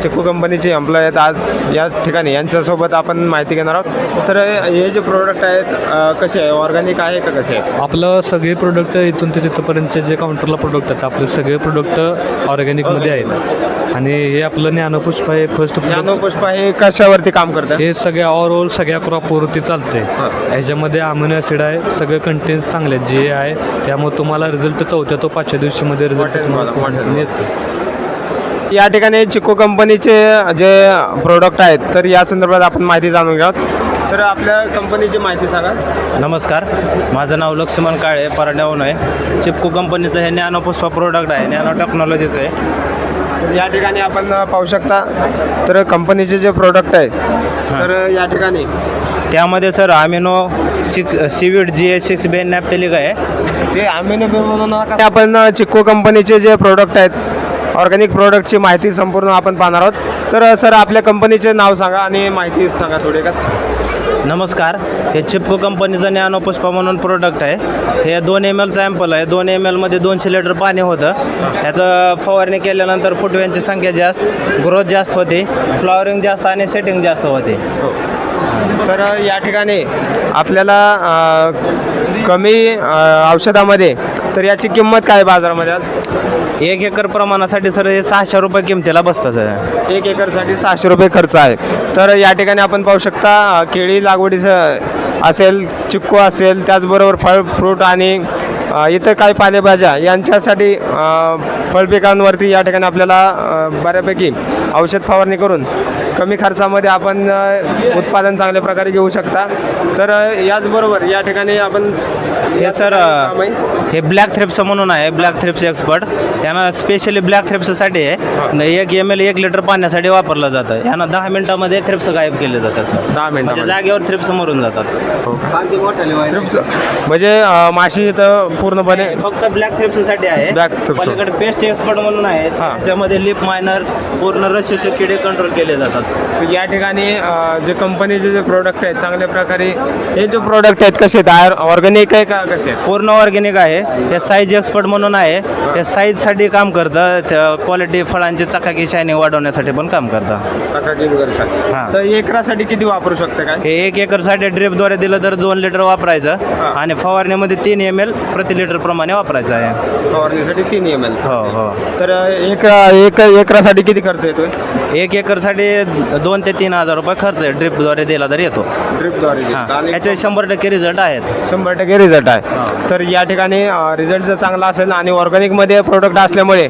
चिक्कू कंपनीचे एम्प्लॉय आहेत आज या ठिकाणी, यांच्यासोबत आपण माहिती घेणार आहोत. तर हे जे प्रोडक्ट आहेत कसे आहे, ऑर्गॅनिक आहे का कसे आहे? आपलं सगळे प्रोडक्ट इथून ते तिथंपर्यंतचे जे काउंटरला प्रोडक्ट आहेत आपले सगळे प्रोडक्ट ऑर्गॅनिकमध्ये आहेत. आणि हे आपलं ज्ञानपुष्प आहे फर्स्ट. ज्ञानपुष्प हे कशावरती काम करतात? हे सगळ्या ओव्हरऑल सगळ्या क्रॉपवरती चालते. ह्याच्यामध्ये अमिनो ॲसिड आहे, सगळे कंटेंट चांगले जे आहे, त्यामुळे तुम्हाला रिझल्ट 4थ्या तो 5व्या दिवशीमध्ये रिझल्ट येतो. या ठिकाणी चिक्कू कंपनीचे जे प्रोडक्ट आहेत तर या संदर्भात आपण माहिती जाणून घ्यावं. सर आपल्या कंपनीची माहिती सांगा. नमस्कार, माझं नाव लक्ष्मण काळे परंड्याहून आहे. चिक्कू कंपनीचं हे नॅनोपुष्पा प्रोडक्ट आहे, नॅनो टेक्नॉलॉजीचं आहे. तर या ठिकाणी आपण पाहू शकता तर कंपनीचे जे प्रोडक्ट आहेत तर या ठिकाणी त्यामध्ये सर अमिनो सीवीड GH6 बेन नॅप्थेलिक आहे. ते अमिनो म्हणून आपण चिक्कू कंपनीचे जे प्रोडक्ट आहेत ऑर्गॅनिक प्रोडक्टची माहिती संपूर्ण आपण पाहणार आहोत. तर सर आपल्या कंपनीचे नाव सांगा आणि माहिती सांगा थोडी का. नमस्कार, हे चिक्कू कंपनीचं नॅनोपुष्पा म्हणून प्रोडक्ट आहे. हे 2 ml सॅम्पल आहे. 2 ml मध्ये 200 लिटर पाणी होतं. ह्याचं फवारणी केल्यानंतर फुटव्यांची संख्या जास्त, ग्रोथ जास्त होते, फ्लॉवरिंग जास्त आणि सेटिंग जास्त होते. तर या ठिकाणी आपल्याला कमी औषधामध्ये तर याची किंमत काय बाजारामध्ये आज? 1 एकर प्रमाणासाठी सर हे 600 रुपये किमतीला बसतं सर. 1 एकरसाठी 600 रुपये खर्च आहे. तर या ठिकाणी आपण पाहू शकता केळी लागवडीचं असेल, चिक्कू असेल, त्याचबरोबर फळ फ्रूट आणि इतर काही पालेभाज्या यांच्यासाठी फळपिकांवरती या ठिकाणी आपल्याला बऱ्यापैकी औषध फवारणी करून कमी खर्चामध्ये आपण उत्पादन चांगल्या प्रकारे घेऊ शकता. तर याचबरोबर या ठिकाणी आपण हे सर हे ब्लॅक थ्रिप्स म्हणून आहे, ब्लॅक थ्रिप्स एक्सपर्ट. यांना स्पेशली ब्लॅक थ्रिप्ससाठी आहे. 1 ml 1 लिटर पाण्यासाठी वापरलं जातं. यांना 10 मिनिटामध्ये थ्रिप्स गायब केले जातात सर. 10 मिनिट जागेवर थ्रिप्स मरून जातात. थ्रिप्स म्हणजे माशी इथं पूर्णपणे फक्त ब्लॅक थ्रिप्ससाठी आहे. ब्लॅक थ्रिप्स पलीकडे पेस्ट एक्सपर्ट म्हणून आहे, त्याच्यामध्ये लिप मायनर पूर्ण रशीचे किडे कंट्रोल केले जातात. तर या ठिकाणी जे कंपनीचे जे प्रोडक्ट आहेत चांगल्या प्रकारे हे जे प्रोडक्ट आहेत कसे आहेत, ऑर्गॅनिक आहे का कसे आहेत? पूर्ण ऑर्गॅनिक आहे. हे साईज एक्सपर्ट म्हणून आहे. हे साईजसाठी काम करतं, क्वालिटी फळांची चकाकी शायनिंग वाढवण्यासाठी पण काम करतं. चकाकी वगैरे. हां. तर एकरासाठी किती वापरू शकते काय? हे 1 एकरसाठी ड्रिपद्वारे दिलं तर 2 लिटर वापरायचं आणि फवारणीमध्ये 3 ml प्रति लिटर प्रमाणे वापरायचं आहे. फवारणीसाठी 3 ml. हो. हो. तर एक एकरासाठी किती खर्च येतोय? 1 एकरसाठी 2 ते 3 हजार रुपये खर्च आहे, ड्रिपद्वारे दिला तर येतो. ड्रिपद्वारे हां, याचे 100% रिझल्ट आहेत. 100% रिझल्ट आहे. तर या ठिकाणी रिझल्ट जर चांगला असेल आणि ऑर्गॅनिकमध्ये प्रोडक्ट असल्यामुळे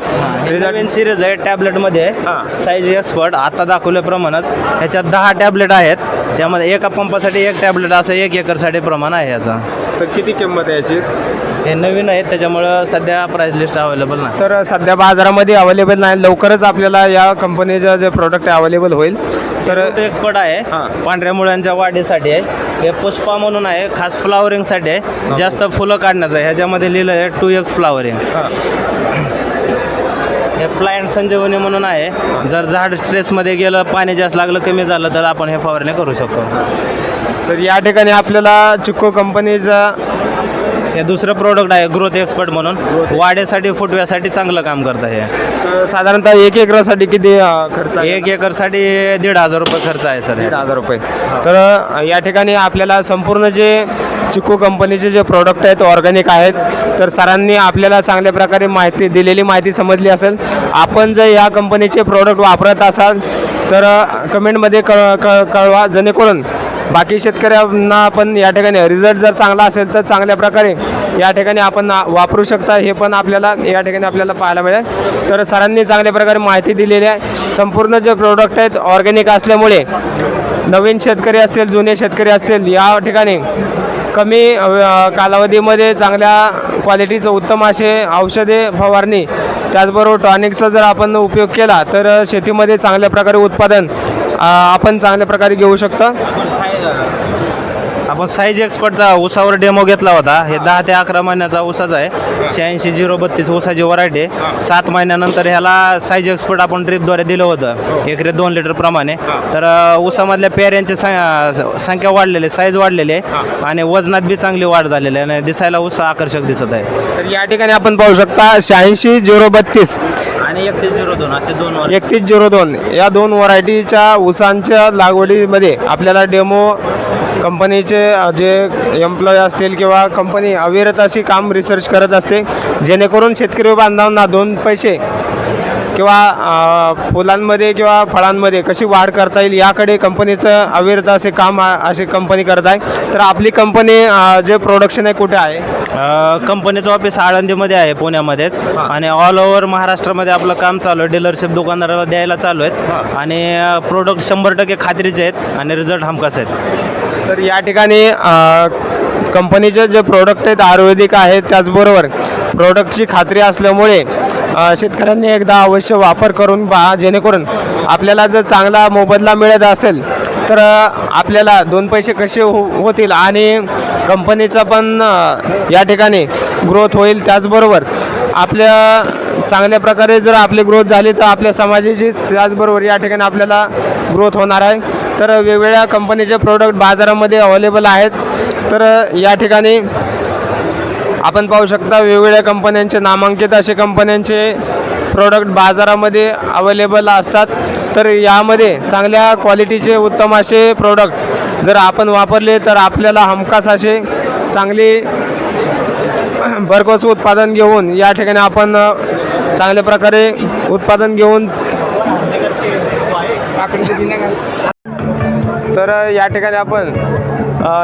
नवीन सिरीज आहे टॅबलेटमध्ये, हां. साईज एक्सपर्ट आता दाखवल्याप्रमाणेच ह्याच्यात 10 टॅबलेट आहेत. त्यामध्ये एका पंपासाठी 1 टॅबलेट असं 1 एकरसाठी प्रमाण आहे याचा. तर किती किंमत आहे याची? हे नवीन आहे त्याच्यामुळं सध्या प्राईस लिस्ट अवेलेबल नाही. तर सध्या बाजारामध्ये अवेलेबल नाही. लवकरच आपल्याला या कंपनीचं जे प्रोडक्ट अवेलेबल होईल. तर एक्सपर्ट आहे, हां. पांढऱ्या मुळ्यांच्या वाढीसाठी आहे. हे पुष्पा म्हणून आहे, खास फ्लावरिंगसाठी आहे, जास्त फुलं काढण्याचं आहे. ह्याच्यामध्ये लिहिलं आहे 2x फ्लावरिंग. हे प्लांट संजीवनी म्हणून आहे, जर झाड स्ट्रेसमध्ये गेलं, पाणी जास्त लागलं, कमी झालं तर आपण हे फवारणी करू शकतो. तर या ठिकाणी आपल्याला चिक्को कंपनीचा हे दुसरं प्रोडक्ट आहे ग्रोथ एक्सपर्ट म्हणून, वाढीसाठी फुटव्यासाठी चांगलं काम करतं हे. तर साधारणतः 1 एकरासाठी किती खर्च आहे? 1 एकरसाठी 1,500 रुपये खर्च आहे सर. 1,500 रुपये. तर या ठिकाणी आपल्याला संपूर्ण जे चिक्को कंपनीचे जे प्रोडक्ट आहेत ऑर्गॅनिक आहेत. तर सरांनी आपल्याला चांगल्या प्रकारे दिलेली माहिती समजली असेल. आपण जर या कंपनीचे प्रोडक्ट वापरत असाल तर कमेंटमध्ये कळवा, जेणेकरून बाकी शेतकऱ्यांना पण या ठिकाणी रिझल्ट जर चांगला असेल तर चांगल्या प्रकारे या ठिकाणी आपण वापरू शकता. हे पण आपल्याला या ठिकाणी आपल्याला पाहायला मिळेल. तर सरांनी चांगल्या प्रकारे माहिती दिलेली आहे. संपूर्ण जे प्रोडक्ट आहेत ऑर्गॅनिक असल्यामुळे नवीन शेतकरी असतील, जुने शेतकरी असतील, या ठिकाणी कमी कालावधीमध्ये चांगल्या क्वालिटीचं उत्तम असे औषधे फवारणी, त्याचबरोबर टॉनिकचा जर आपण उपयोग केला तर शेतीमध्ये चांगल्या प्रकारे उत्पादन आपण चांगल्या प्रकारे घेऊ शकतो. आपण साईज एक्सपर्टचा ऊसावर डेमो घेतला होता. हे 10 ते 11 महिन्याचा ऊसाचा आहे. 86-032 ऊसाची व्हरायटी आहे. 7 महिन्यानंतर ह्याला साईज एक्सपर्ट आपण ड्रिपद्वारे दिलं होतं, एकरी 2 लिटर प्रमाणे. तर ऊसामधल्या पेऱ्यांची संख्या वाढलेली, साईज वाढलेली आहे आणि वजनात बी चांगली वाढ झालेली आहे आणि दिसायला ऊस आकर्षक दिसत आहे. तर या ठिकाणी आपण पाहू शकता 86-032 आणि 31-02 असे 2 31-02 या 2 व्हरायटीच्या ऊसांच्या लागवडीमध्ये आपल्याला डेमो कंपनीचे जे एम्प्लॉय असतील किंवा कंपनी अविरत अशी काम रिसर्च करत असते, जेणेकरून शेतकरी बांधवांना 2 पैसे किंवा फुलांमध्ये किंवा फळांमध्ये कशी वाढ करता येईल याकडे कंपनीचं अविरत असे काम अशी कंपनी करत आहे. तर आपली कंपनी जे प्रोडक्शन आहे कुठे आहे? कंपनीचं ऑफिस आळंदीमध्ये आहे, पुण्यामध्येच, आणि ऑल ओव्हर महाराष्ट्रामध्ये आपलं काम चालू आहे. डीलरशिप दुकानदाराला द्यायला चालू आहेत आणि प्रोडक्ट 100% खात्रीचे आहेत आणि रिझल्ट हमखास आहेत. तर या ठिकाणी कंपनीचे जे प्रोडक्ट आहेत आयुर्वेदिक आहेत, त्याचबरोबर प्रोडक्टची खात्री असल्यामुळे शेतकऱ्यांनी एकदा अवश्य वापर करून पहा, जेणेकरून आपल्याला जर चांगला मोबदला मिळत असेल तर आपल्याला 2 पैसे कसे होतील आणि कंपनीचा पण या ठिकाणी ग्रोथ होईल. त्याचबरोबर आपल्या चांगल्या प्रकारे जर आपली ग्रोथ झाली तर आपल्या समाजाची त्याचबरोबर या ठिकाणी आपल्याला ग्रोथ होणार आहे. तर वेगवेगळ्या कंपनीचे प्रोडक्ट बाजारामध्ये अवेलेबल आहेत. तर या ठिकाणी आपण पाहू शकता वेगवेगळ्या कंपन्यांचे, नामांकित असे कंपन्यांचे प्रोडक्ट बाजारामध्ये अवेलेबल असतात. तर यामध्ये चांगल्या क्वालिटीचे उत्तम असे प्रोडक्ट जर आपण वापरले तर आपल्याला हमखास असे चांगले भरघोस उत्पादन घेऊन या ठिकाणी आपण चांगल्या प्रकारे उत्पादन घेऊन तर या ठिकाणी आपण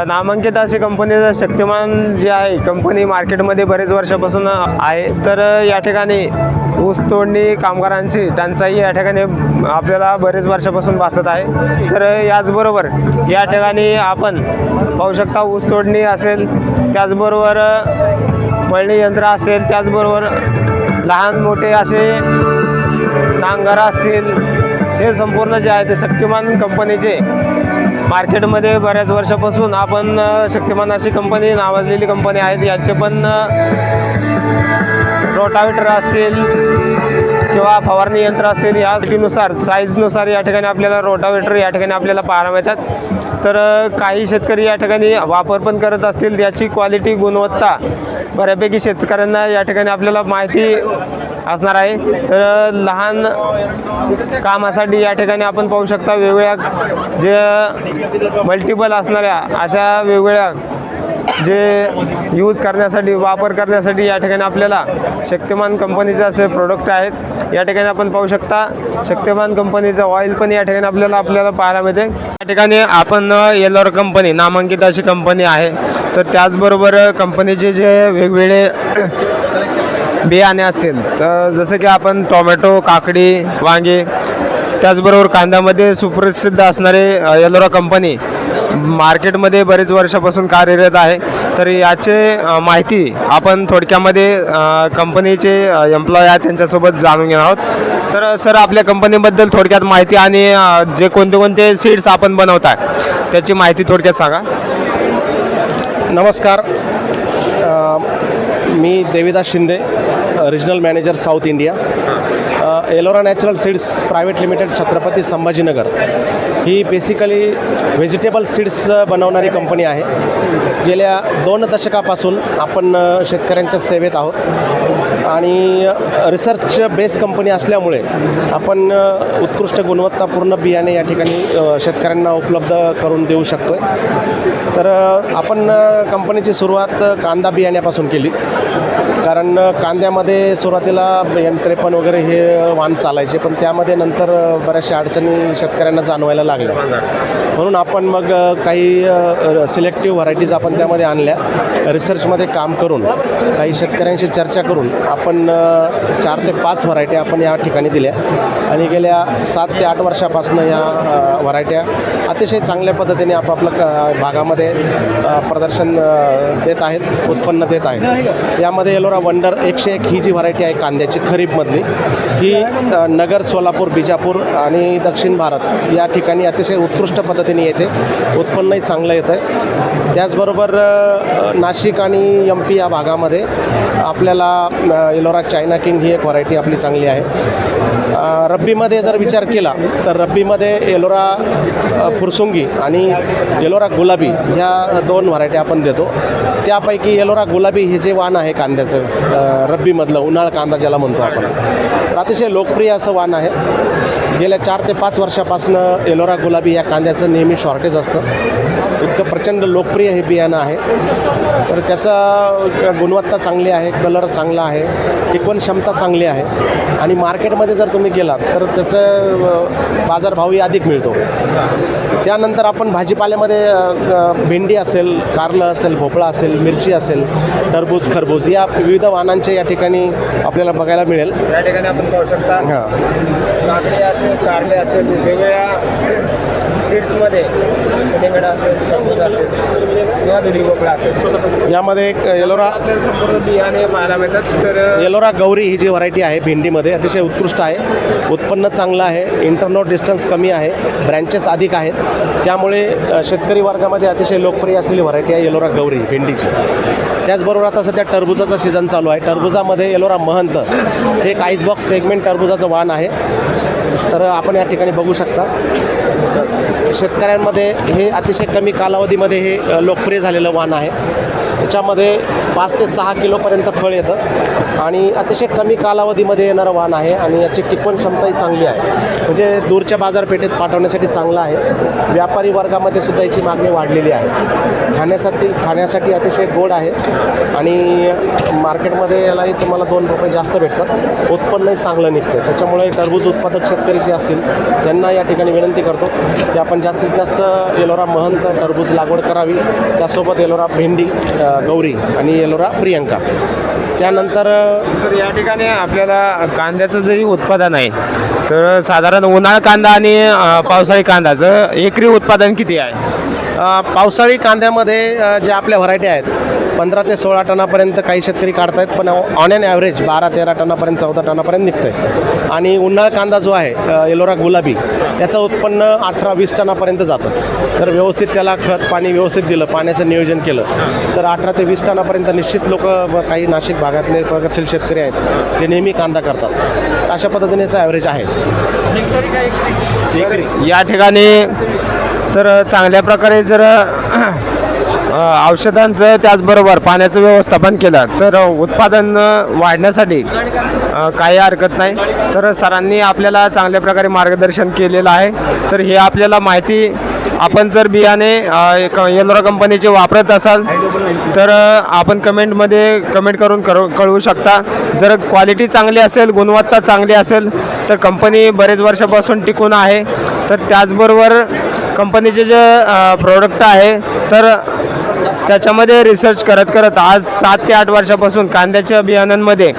नामांकित अशी कंपनीचं शक्तिमान जे आहे कंपनी मार्केटमध्ये बरेच वर्षापासून आहे. तर या ठिकाणी ऊस तोडणी कामगारांची टंचाई या ठिकाणी आपल्याला बरेच वर्षापासून भासत आहे. तर याचबरोबर या ठिकाणी आपण पाहू शकता ऊस तोडणी असेल, त्याचबरोबर मळणी यंत्र असेल, त्याचबरोबर लहान मोठे असे नांगरा असतील, हे संपूर्ण जे आहे ते शक्तिमान कंपनीचे मार्केटमध्ये बऱ्याच वर्षापासून आपण शक्तिमान अशी कंपनी नावाजलेली कंपनी आहेत. यांचे पण रोटावेटर असतील किंवा फवारणी यंत्र असतील, या सिटीनुसार साईजनुसार या ठिकाणी आपल्याला रोटावेटर या ठिकाणी आपल्याला पाहायला मिळतात. तर काही शेतकरी या ठिकाणी वापर पण करत असतील, याची क्वालिटी गुणवत्ता बऱ्यापैकी शेतकऱ्यांना या ठिकाणी आपल्याला माहिती असणार आहे. तर लहान कामासाठी या ठिकाणी आपण पाहू शकता वेगवेगळ्या जे मल्टिपल असणाऱ्या अशा वेगवेगळ्या जे यूज करण्यासाठी वापर करण्यासाठी या ठिकाणी आपल्याला शक्तिमान कंपनीचे असे प्रोडक्ट आहेत. या ठिकाणी आपण पाहू शकता शक्तिमान कंपनीचं ऑइल पण या ठिकाणी आपल्याला पाहायला मिळते. या ठिकाणी आपण एलोरा कंपनी नामांकित अशी कंपनी आहे. तर त्याचबरोबर कंपनीचे जे वेगवेगळे बियाणे असतील तर जसं की आपण टोमॅटो, काकडी, वांगे, त्याचबरोबर कांद्यामध्ये सुप्रसिद्ध असणारे एलोरा कंपनी मार्केटमध्ये बरेच वर्षापासून कार्यरत आहे. तर याचे माहिती आपण थोडक्यामध्ये कंपनीचे एम्प्लॉय आहेत त्यांच्यासोबत जाणून घेणार आहोत. तर सर, आपल्या कंपनीबद्दल थोडक्यात माहिती आणि जे कोणते कोणते सीड्स आपण बनवताय त्याची माहिती थोडक्यात सांगा. नमस्कार, मी Devidas Shinde, regional manager South India. Ellora natural seeds private limited, Chhatrapati Sambhajinagar ही बेसिकली व्हेजिटेबल सीड्स बनवणारी कंपनी आहे. गेल्या 2 दशकापासून आपण शेतकऱ्यांच्या सेवेत आहोत आणि रिसर्च बेस कंपनी असल्यामुळे आपण उत्कृष्ट गुणवत्तापूर्ण बियाणे या ठिकाणी शेतकऱ्यांना उपलब्ध करून देऊ शकतो आहे. तर आपण कंपनीची सुरुवात कांदा बियाण्यापासून केली, कारण कांद्यामध्ये सुरुवातीला M53 वगैरे हे वाण चालायचे, पण त्यामध्ये नंतर बऱ्याचशा अडचणी शेतकऱ्यांना जाणवायला लागल्या. म्हणून आपण मग काही सिलेक्टिव्ह व्हरायटीज आपण त्यामध्ये आणल्या. रिसर्चमध्ये काम करून काही शेतकऱ्यांशी चर्चा करून आपण 4 ते 5 व्हरायटी आपण या ठिकाणी दिल्या आणि गेल्या 7 ते 8 वर्षापासून या व्हरायट्या अतिशय चांगल्या पद्धतीने आपापल्या भागामध्ये प्रदर्शन देत आहेत, उत्पन्न देत आहेत. यामध्ये एलोरा वंडर 101 ही जी व्हरायटी आहे कांद्याची खरीपमधली, ही नगर, सोलापूर, बिजापूर आणि दक्षिण भारत या ठिकाणी अतिशय उत्कृष्ट पद्धतीने येते, उत्पन्नही चांगलं येतं आहे. त्याचबरोबर नाशिक आणि MP या भागामध्ये आपल्याला एलोरा चायना किंग ही एक व्हरायटी आपली चांगली आहे. रब्बीमध्ये जर विचार केला तर रब्बीमध्ये एलोरा फुरसुंगी आणि एलोरा गुलाबी ह्या 2 व्हरायटी आपण देतो. त्यापैकी एलोरा गुलाबी हे जे वाण आहे कांद्याचं रब्बीमधलं, उन्हाळ कांदा ज्याला म्हणतो आपण, तर अतिशय लोकप्रिय असं वाण आहे. गेल्या 4 ते 5 वर्षापासून एलोरा गुलाबी या कांद्याचं नेहमी शॉर्टेज असतं. इतकं प्रचंड लोकप्रिय हे बियाणं आहे. तर त्याचा गुणवत्ता चांगली आहे, कलर चांगला आहे, टिकवण क्षमता चांगली आहे आणि मार्केटमध्ये जर तुम्ही गेलात तर त्याचं बाजारभावही अधिक मिळतो. त्यानंतर आपण भाजीपाल्यामध्ये भेंडी असेल, कारलं असेल, भोपळा असेल, मिरची असेल, टरबूज, खरबूज या विविध वाणांचे या ठिकाणी आपल्याला बघायला मिळेल. या ठिकाणी आपण पाहू शकता काकडी असेल, कारले असेल, वेगवेगळ्या सीड्समध्ये कलिंगड असेल, टरबूज असेल किंवा दुधी भोपळा असेल. यामध्ये एक एलोरा संपूर्ण बियाणे पाहायला मिळतात. तर एलोरा गौरी ही जी व्हरायटी आहे भेंडीमध्ये अतिशय उत्कृष्ट आहे, उत्पन्न चांगलं आहे, इंटरनोड डिस्टन्स कमी आहे, ब्रँचेस अधिक आहेत. त्यामुळे शेतकरी वर्गामध्ये अतिशय लोकप्रिय असलेली व्हरायटी आहे एलोरा गौरी भेंडीची. त्याचबरोबर आता सध्या टरबुजाचा सीझन चालू आहे. टरबुजामध्ये एलोरा महंत हे एक आईस बॉक्स सेगमेंट टरबुजाचं वाण आहे. तर आपण या ठिकाणी बघू शकता शेतकऱ्यांमध्ये हे अतिशय कमी कालावधीमध्ये हे लोकप्रिय झालेलं वाण आहे. त्याच्यामध्ये 5 ते 6 किलोपर्यंत फळ येतं आणि अतिशय कमी कालावधीमध्ये येणारं वाण आहे आणि याची टिकवण क्षमताही चांगली आहे, म्हणजे दूरच्या बाजारपेठेत पाठवण्यासाठी चांगलं आहे. व्यापारी वर्गामध्ये सुद्धा याची मागणी वाढलेली आहे. खाण्यासाठी अतिशय गोड आहे आणि मार्केटमध्ये यालाही तुम्हाला 2 रुपये जास्त भेटतात, उत्पन्नही चांगलं निघतं. त्याच्यामुळे टरबूज उत्पादक शेतकरी जे असतील त्यांना या ठिकाणी विनंती करतो की आपण जास्तीत जास्त एलोरा महंत टरबूज लागवड करावी. त्यासोबत एलोरा भेंडी गौरी आणि एलोरा प्रियंका. त्यानंतर सर, या ठिकाणी आपल्याला कांद्याचं जे उत्पादन आहे तर साधारण उन्हाळा कांदा आणि पावसाळी कांद्याचं एकरी उत्पादन किती आहे? पावसाळी कांद्यामध्ये ज्या आपल्या व्हरायटी आहेत 15 ते 16 टनापर्यंत काही शेतकरी काढत आहेत, पण ऑन ॲन ॲव्हरेज 12-13 टनापर्यंत 14 टनापर्यंत निघतं आहे. आणि उन्हाळा कांदा जो आहे एलोरा गुलाबी याचं उत्पन्न 18-20 टनापर्यंत जातं. तर व्यवस्थित त्याला खत पाणी व्यवस्थित दिलं, पाण्याचं नियोजन केलं तर 18 ते 20 टनापर्यंत निश्चित लोक काही नाशिक भागातले प्रगतशील शेतकरी आहेत जे नेहमी कांदा करतात. अशा पद्धतीनेचं ॲव्हरेज आहे. या ठिकाणी तर चांगल्या प्रकारे जर औषधांचं त्याचबरोबर पाण्याचं व्यवस्थापन केलं तर उत्पादन वाढण्यासाठी काही हरकत नाही. तर सरांनी आपल्याला चांगल्या प्रकारे मार्गदर्शन केलेलं आहे. तर हे आपल्याला माहिती आपण जर बियाणे एलोरा कंपनीचे वापरत असाल तर आपण कमेंट करून कळवू शकता. जर क्वालिटी चांगली असेल, गुणवत्ता चांगली असेल तर कंपनी बरेच वर्षापासून टिकून आहे. तर त्याचबरोबर कंपनीचे जे प्रोडक्ट आहे तर त्याच्यामध्ये रिसर्च करत आज 7 ते 8 वर्षापासून कांद्याच्या बियाण्यांमध्ये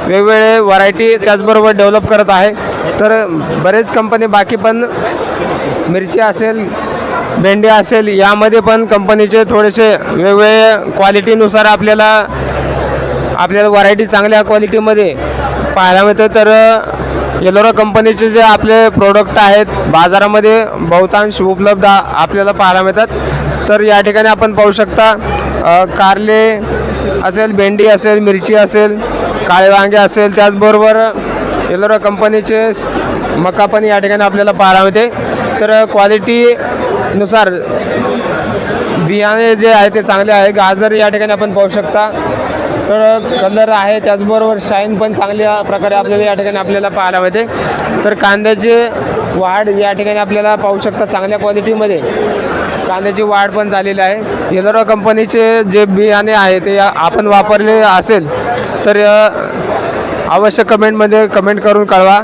वेगवेगळे व्हरायटी त्याचबरोबर डेव्हलप करत आहे. तर बरेच कंपनी बाकी पण मिरची असेल, भेंडी असेल, यामध्ये पण कंपनीचे थोडेसे वेगवेगळे क्वालिटीनुसार आपल्याला व्हरायटी चांगल्या क्वालिटीमध्ये पाहायला मिळतं. तर एलोरा कंपनीचे जे आपले प्रोडक्ट आहेत बाजारामध्ये बहुतांश उपलब्ध आपल्याला पाहायला मिळतात. तर या ठिकाणी आपण पाहू शकता कारले असेल, भेंडी असेल, मिरची असेल, काळे वांगे असेल, त्याचबरोबर एलोरा कंपनीचे मका पण या ठिकाणी आपल्याला पाहायला मिळते. तर क्वालिटीनुसार बियाणे जे आहे ते चांगले आहे. गाजर या ठिकाणी आपण पाहू शकता. तर कलर आहे त्याचबरोबर शाईन पण चांगल्या प्रकारे आपल्याला पाहायला मिळते. तर कांद्याचे वाढ या ठिकाणी आपल्याला पाहू शकता चांगल्या क्वालिटीमध्ये कांद्याची वाढ पण झालेली आहे. एलोरा कंपनीचे जे बियाणे आहे ते आपण वापरले असेल तर अवश्य कमेंट करून कळवा.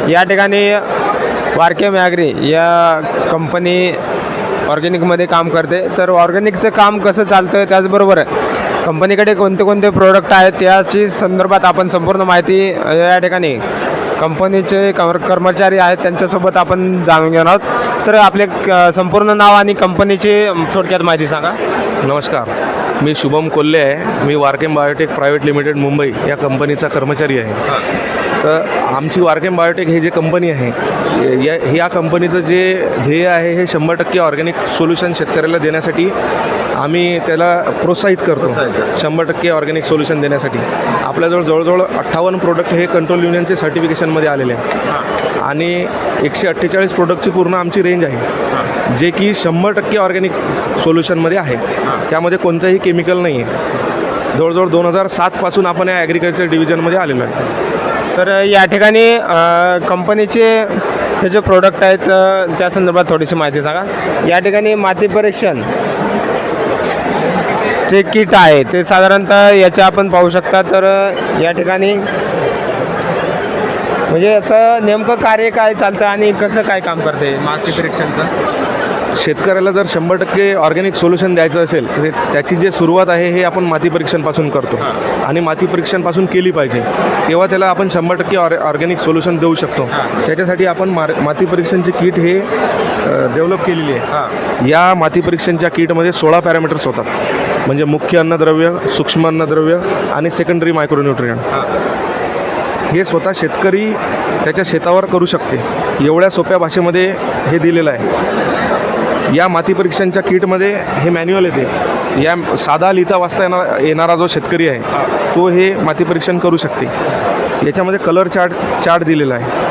या ठिकाणी वारकेम ॲग्री या कंपनी ऑर्गॅनिकमध्ये काम करते. तर ऑर्गॅनिकचं काम कसं चालतं त्याचबरोबर कंपनीकडे कोणते प्रोडक्ट आहेत त्याची संदर्भात आपण संपूर्ण माहिती या ठिकाणी कंपनीचे कर्मचारी आहेत त्यांच्यासोबत आपण जाणून घेणार आहोत. तर आपले संपूर्ण नाव आणि कंपनीची थोडक्यात माहिती सांगा. नमस्कार, मी शुभम कोल्हे आहे. मी वारकेम बायोटेक प्रायव्हेट लिमिटेड मुंबई या कंपनीचा कर्मचारी आहे. तर आमची वारकेम बायोटेक हे जे कंपनी आहे या कंपनीचं जे ध्येय आहे हे 100% ऑर्गॅनिक सोल्युशन शेतकऱ्याला देण्यासाठी आम्ही त्याला प्रोत्साहित करतो. 100% ऑर्गॅनिक सोल्युशन देण्यासाठी आपल्याजवळ जवळजवळ 58 प्रोडक्ट हे कंट्रोल युनियनचे सर्टिफिकेशनमध्ये आलेले आहे आणि 148 प्रोडक्टची पूर्ण आमची रेंज आहे जे की 100% ऑर्गॅनिक सोल्युशनमध्ये आहे. त्यामध्ये कोणतंही केमिकल नाही आहे. जवळजवळ 2007 आपण या ॲग्रिकल्चर डिव्हिजनमध्ये आलेलो आहे. तर या ठिकाणी कंपनीचे हे जे प्रोडक्ट आहेत त्या संदर्भात थोडीशी माहिती सांगा. या ठिकाणी माती परीक्षण जे किट आहे ते साधारणतः याचे आपण पाहू शकता. तर या ठिकाणी म्हणजे याचं नेमकं कार्य काय चालतं आणि कसं काय काम करते माती परीक्षणचं. शेतकऱ्याला जर 100% ऑर्गॅनिक सोल्युशन द्यायचं असेल तर त्याची जी सुरुवात आहे हे आपण माती परीक्षणपासून करतो आणि माती परीक्षणपासून केली पाहिजे तेव्हा त्याला आपण 100% ऑर्गॅनिक सोल्युशन देऊ शकतो. त्याच्यासाठी आपण माती परीक्षणची किट हे डेव्हलप केलेली आहे. या माती परीक्षणच्या किटमध्ये 16 पॅरामीटर्स होतात, म्हणजे मुख्य अन्नद्रव्य, सूक्ष्म अन्नद्रव्य आणि सेकंडरी मायक्रोन्यूट्रियंट. हे स्वतः शेतकरी त्याच्या शेतावर करू शकते. एवढ्या सोप्या भाषेमध्ये हे दिलेलं आहे. या माती परीक्षणच्या किटमध्ये हे मॅन्युअल येते. या साधा लिहिता वाचता येणारा जो शेतकरी आहे तो हे माती परीक्षण करू शकते. याच्यामध्ये कलर चार्ट दिलेला आहे.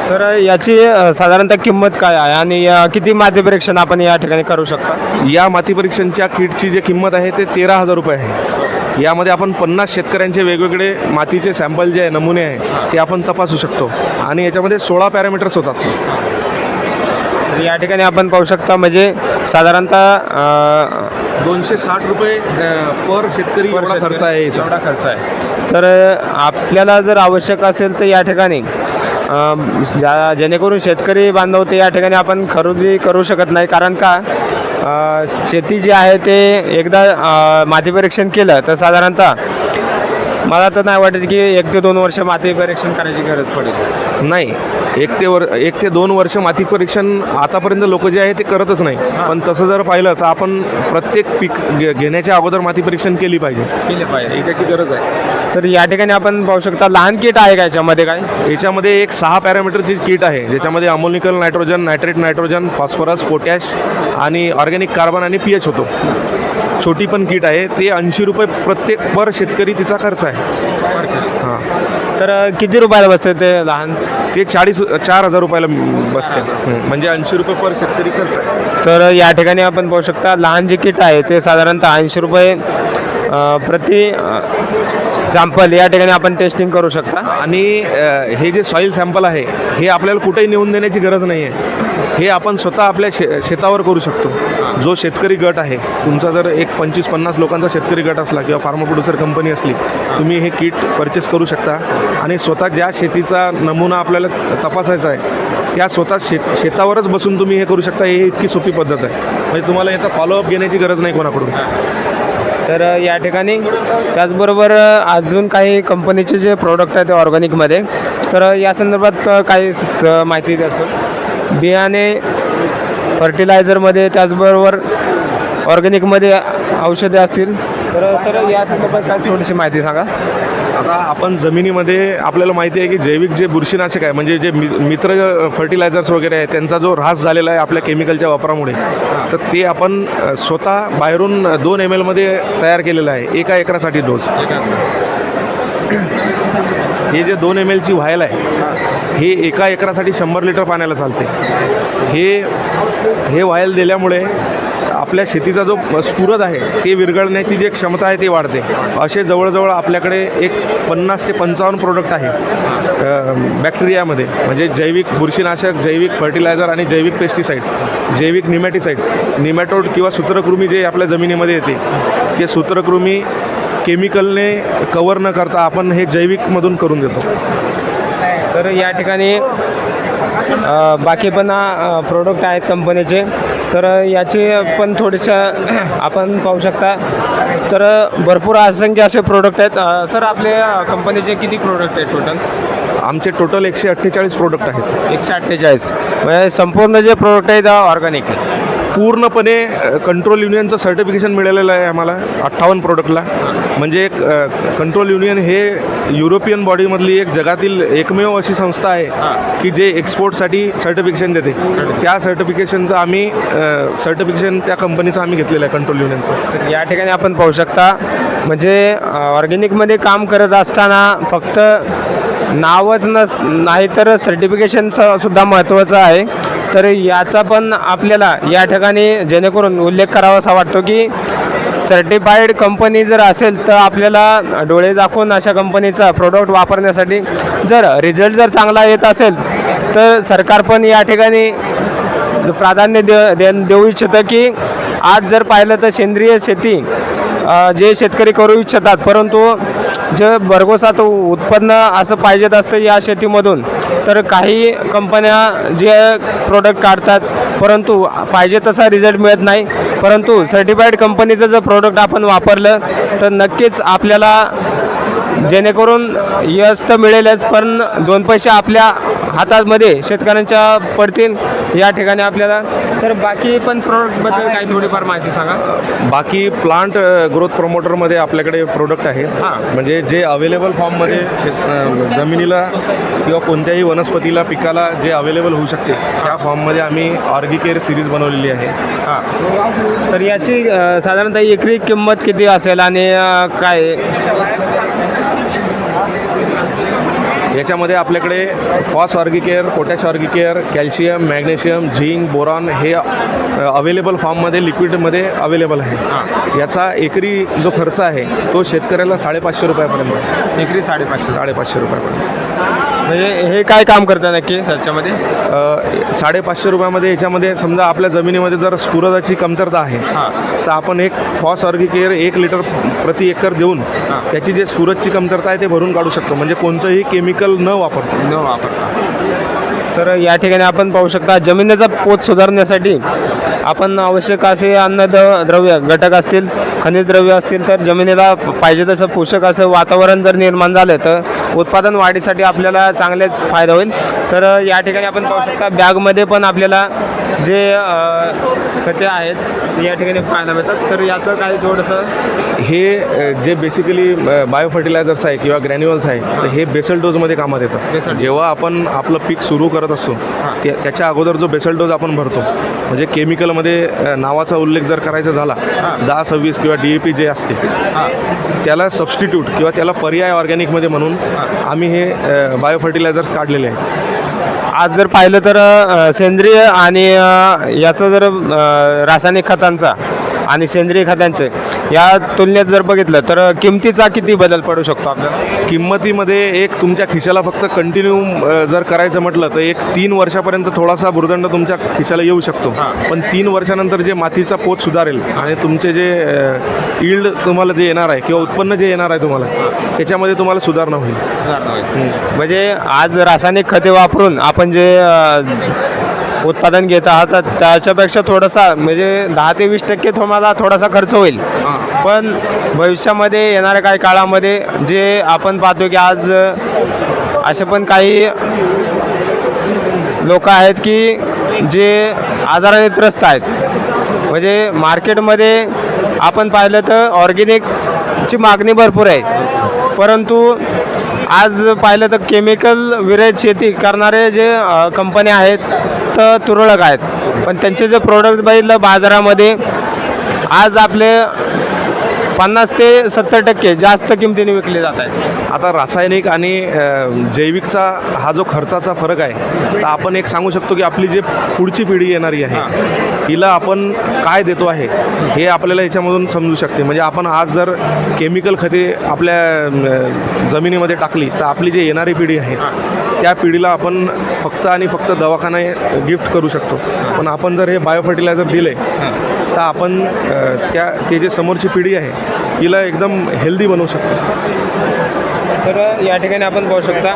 तर याची साधारणतः किंमत काय आहे आणि किती माती परीक्षण आपण या ठिकाणी करू शकता. या माती परीक्षणच्या किटची जी किंमत आहे ते 13,000 रुपये आहे. यामध्ये आपण 50 शेतकऱ्यांचे वेगवेगळे मातीचे सॅम्पल जे आहे, नमुने आहे ते आपण तपासू शकतो आणि याच्यामध्ये 16 पॅरामीटर्स होतात. या ठिकाणी आपण पाहू शकता म्हणजे साधारणतः 260 रुपये पर शेतकरी एवढा खर्च आहे. एवढा खर्च आहे. तर आपल्याला जर आवश्यक असेल तर या ठिकाणी जेणेकरून शेतकरी बांधव ते या ठिकाणी आपण खरेदी करू शकत नाही. कारण का शेती जी आहे ते एकदा माती परीक्षण केलं तर साधारणतः मला तर नाही वाटत की 1 ते 2 वर्ष माती परीक्षण करायची गरज पडेल. नाही, 1 ते 2 वर्ष माती परीक्षण आतापर्यंत लोक जे आहे ते करतच नाही. पण तसं जर पाहिलं तर आपण प्रत्येक पीक घेण्याच्या अगोदर माती परीक्षण केली पाहिजे. त्याची गरज आहे. तर या ठिकाणी आपण पाहू शकता लहान किट आहे का याच्यामध्ये. काय याच्यामध्ये एक 6 पॅरामीटरची किट आहे ज्याच्यामध्ये ammoniacal nitrogen, nitrate nitrogen, phosphorus, potash आणि ऑर्गॅनिक कार्बन आणि pH होतो. छोटी पण किट आहे. ते 80 रुपये प्रत्येक पर शेतकरी तिचा खर्च आहे. हां. तर किती रुपयाला बसते ते लहान. ते 4,000 रुपयाला बसते. म्हणजे 80 रुपये पर शेतकरी खर्च आहे. तर या ठिकाणी आपण पाहू शकता लहान जे किट आहे ते साधारणतः 80 रुपये प्रति सॅम्पल या ठिकाणी आपण टेस्टिंग करू शकता. आणि हे जे सॉईल सॅम्पल आहे हे आपल्याला कुठेही नेऊन देण्याची गरज नाही आहे. हे आपण स्वतः आपल्या शेतावर करू शकतो. जो शेतकरी गट आहे तुमचा, जर एक 25-50 लोकांचा शेतकरी गट असला किंवा फार्मा प्रोड्युसर कंपनी असली, तुम्ही हे किट परचेस करू शकता आणि स्वतः ज्या शेतीचा नमुना आपल्याला तपासायचा आहे त्या स्वतः शेतावरच बसून तुम्ही हे करू शकता. ही इतकी सोपी पद्धत आहे, म्हणजे तुम्हाला याचा फॉलोअप घेण्याची गरज नाही कोणाकडून. तर या ठिकाणी त्याचबरोबर अजून काही कंपनीचे जे प्रोडक्ट आहेत ऑर्गॅनिकमध्ये, तर या संदर्भात काही माहिती द्याल. बियाणे, फर्टिलायझरमध्ये, त्याचबरोबर ऑर्गॅनिकमध्ये औषधे असतील, तर सर या संदर्भात काय थोडीशी माहिती सांगा. आता आपण जमिनीमध्ये आपल्याला माहिती आहे की जैविक जे बुरशीनाशक आहे, म्हणजे जे मित्र फर्टिलायझर्स वगैरे आहे, त्यांचा जो ऱ्हास झालेला आहे आपल्या केमिकलच्या वापरामुळे, तर ते आपण स्वतः बाहेरून 2 ml मध्ये तयार केलेलं आहे एका एकरासाठी डोस. हे जे 2 ml ची व्हायल आहे हे एका एकरासाठी 100 लिटर पाण्याला चालते. हे व्हायल दिल्यामुळे आपल्या शेतीचा जो स्फुरद आहे ते विरघळण्याची जी क्षमता आहे ती वाढते. असे जवळजवळ आपल्याकडे एक 50 ते 55 प्रोडक्ट आहे बॅक्टेरियामध्ये, म्हणजे जैविक बुरशीनाशक, जैविक फर्टिलायझर आणि जैविक पेस्टिसाईड, जैविक निमॅटिसाईड, निमॅटोड किंवा सूत्रकृमी जे आपल्या जमिनीमध्ये येते, ते सूत्रकृमी केमिकलने कवर न करता आपण हे जैविकमधून करून देतो. तर या ठिकाणी बाकी पण प्रोडक्ट आहेत कंपनीचे, तर याचे पण थोडेसं आपण पाहू शकता. तर भरपूर असंख्य असे प्रोडक्ट आहेत. सर आपल्या कंपनीचे किती प्रोडक्ट आहेत टोटल? आमचे टोटल 148 प्रोडक्ट आहेत. 148 म्हणजे संपूर्ण जे प्रोडक्ट आहेत ऑर्गॅनिक पूर्णपणे कंट्रोल युनियनचं सर्टिफिकेशन मिळालेलं आहे आम्हाला 58 प्रोडक्टला. म्हणजे कंट्रोल युनियन हे युरोपियन बॉडीमधली एक जगातील एकमेव अशी संस्था आहे की जे एक्सपोर्टसाठी सर्टिफिकेशन देते. त्या सर्टिफिकेशनचं आम्ही सर्टिफिकेशन त्या कंपनीचं आम्ही घेतलेलं आहे, कंट्रोल युनियनचं. तर या ठिकाणी आपण पाहू शकता, म्हणजे ऑर्गॅनिकमध्ये काम करत असताना फक्त नावच नाही तर सर्टिफिकेशनचं सुद्धा महत्त्वाचं आहे. तर याचा पण आपल्याला या ठिकाणी जेणेकरून उल्लेख करावासा वाटतो की सर्टिफाईड कंपनी जर असेल तर आपल्याला डोळे दाखवून अशा कंपनीचा प्रोडक्ट वापरण्यासाठी, जर रिझल्ट जर चांगला येत असेल तर सरकार पण या ठिकाणी प्राधान्य देऊ इच्छितं की आज जर पाहिलं तर सेंद्रिय शेती जे शेतकरी करू इच्छितात, परंतु जे भरघोसात उत्पन्न असं पाहिजेत असतं या शेतीमधून, तर काही कंपन्या जे प्रोडक्ट काढतात परंतु पाहिजे तसा रिझल्ट मिळत नाही. परंतु सर्टिफाईड कंपनीचं जर प्रोडक्ट आपण वापरलं तर नक्कीच आपल्याला जेणेकरून यश तर मिळेलच, पण 2 पैसे आपल्या हातामध्ये शेतकऱ्यांच्या पडतील या ठिकाणी आपल्याला. तर बाकी पण प्रोडक्टबद्दल काही थोडीफार माहिती सांगा. बाकी प्लांट ग्रोथ प्रमोटरमध्ये आपल्याकडे प्रोडक्ट आहेत, म्हणजे जे अवेलेबल फॉर्ममध्ये जमिनीला किंवा कोणत्याही वनस्पतीला, पिकाला जे अवेलेबल होऊ शकते त्या फॉर्ममध्ये आम्ही ऑर्गॅनिक सिरीज बनवलेली आहे. तर याची साधारणतः एकरी किंमत किती असेल आणि काय? याच्यामध्ये आपल्याकडे phos Orgacare, potash Orgacare, calcium, magnesium, zinc, boron हे अवेलेबल फॉर्ममध्ये लिक्विडमध्ये अवेलेबल आहे. याचा एकरी जो खर्च आहे तो शेतकऱ्याला 550 रुपयापर्यंत. एकरी 550 रुपयापर्यंत. म्हणजे हे काय काम करतं नक्की याच्यामध्ये? 550 रुपयामध्ये याच्यामध्ये समजा आपल्या जमिनीमध्ये जर स्फुरदाची कमतरता आहे तर आपण एक फॉस ऑर्गेकेअर 1 लिटर प्रति एकर देऊन त्याची जे स्फुरदची कमतरता आहे ते भरून काढू शकतो, म्हणजे कोणतंही केमिकल न वापरता. तर या ठिकाणी आपण पाहू शकता जमिनीचा पोत सुधारण्यासाठी आपण आवश्यक असे अन्नद्रव्य घटक असतील, खनिज द्रव्य असतील, तर जमिनीला पाहिजे तसं पोषक असं वातावरण जर निर्माण झालं तर उत्पादन वाढीसाठी आपल्याला चांगलेच फायदा होईल. तर या ठिकाणी आपण पाहू शकता बॅगमध्ये पण आपल्याला जे खते आहेत या ठिकाणी पाहायला मिळतात. तर याचं काय थोडंसं हे जे बेसिकली बायो फर्टिलायझर्स आहे किंवा ग्रॅन्युअल्स आहे तर हे बेसल डोजमध्ये कामात येतं. जेव्हा आपण आपलं पीक सुरू करत असतो त्याच्या अगोदर जो बेसल डोज आपण भरतो, म्हणजे केमिकलमध्ये नावाचा उल्लेख जर करायचा झाला 10-26 किंवा DAP जे असते त्याला सबस्टिट्यूट किंवा त्याला पर्याय ऑर्गॅनिकमध्ये म्हणून आम्ही हे बायो फर्टिलायझर्स काढलेले आहेत. आज जर पाहिलं तर सेंद्रिय आणि याचं जर रासायनिक खतांचा आणि सेंद्रिय खतांचे या तुलनेत जर बघितलं तर किमतीचा किती बदल पडू शकतो आपल्याला? किंमतीमध्ये एक तुमच्या खिशाला फक्त कंटिन्यू जर करायचं म्हटलं तर एक 3 वर्षापर्यंत थोडासा भुर्दंड तुमच्या खिशाला येऊ शकतो. पण 3 वर्षानंतर जे मातीचा पोत सुधारेल आणि तुमचे जे यील्ड तुम्हाला जे येणार आहे किंवा उत्पन्न जे येणार आहे तुम्हाला त्याच्यामध्ये तुम्हाला सुधारणा होईल. म्हणजे आज रासायनिक खते वापरून आपण जे उत्पादन घेत आहात तर त्याच्यापेक्षा थोडासा म्हणजे 10 ते 20% तुम्हाला थोडासा खर्च होईल. पण भविष्यामध्ये येणाऱ्या काही काळामध्ये जे आपण पाहतो की आज असे पण काही लोक आहेत की जे आजाराने त्रस्त आहेत. म्हणजे मार्केटमध्ये आपण पाहिलं तर ऑर्गॅनिकची मागणी भरपूर आहे, परंतु आज पाहिलं तर केमिकल विरहित शेती करणारे जे कंपन्या आहेत तर तुरळक आहेत. पण त्यांचे जे प्रोडक्ट बघितलं बाजारामध्ये आज आपले 50 ते 70% जास्त किमतीने विकले जात आहेत. आता रासायनिक आणि जैविकचा हा जो खर्चाचा फरक आहे तर आपण एक सांगू शकतो की आपली जे पुढची पिढी येणारी आहे तिला आपण काय देतो आहे हे आपल्याला याच्यामधून समजू शकते. म्हणजे आपण आज जर केमिकल खते आपल्या जमिनीमध्ये टाकली तर आपली जी येणारी पिढी आहे त्या पिढीला आपण फक्त आणि फक्त दवाखाना गिफ्ट करू शकतो. पण आपण जर हे बायो फर्टिलायझर दिले तर आपण ते जे समोरची पिढी आहे तिला एकदम हेल्दी बनवू शकतो. तर या ठिकाणी आपण पाहू शकता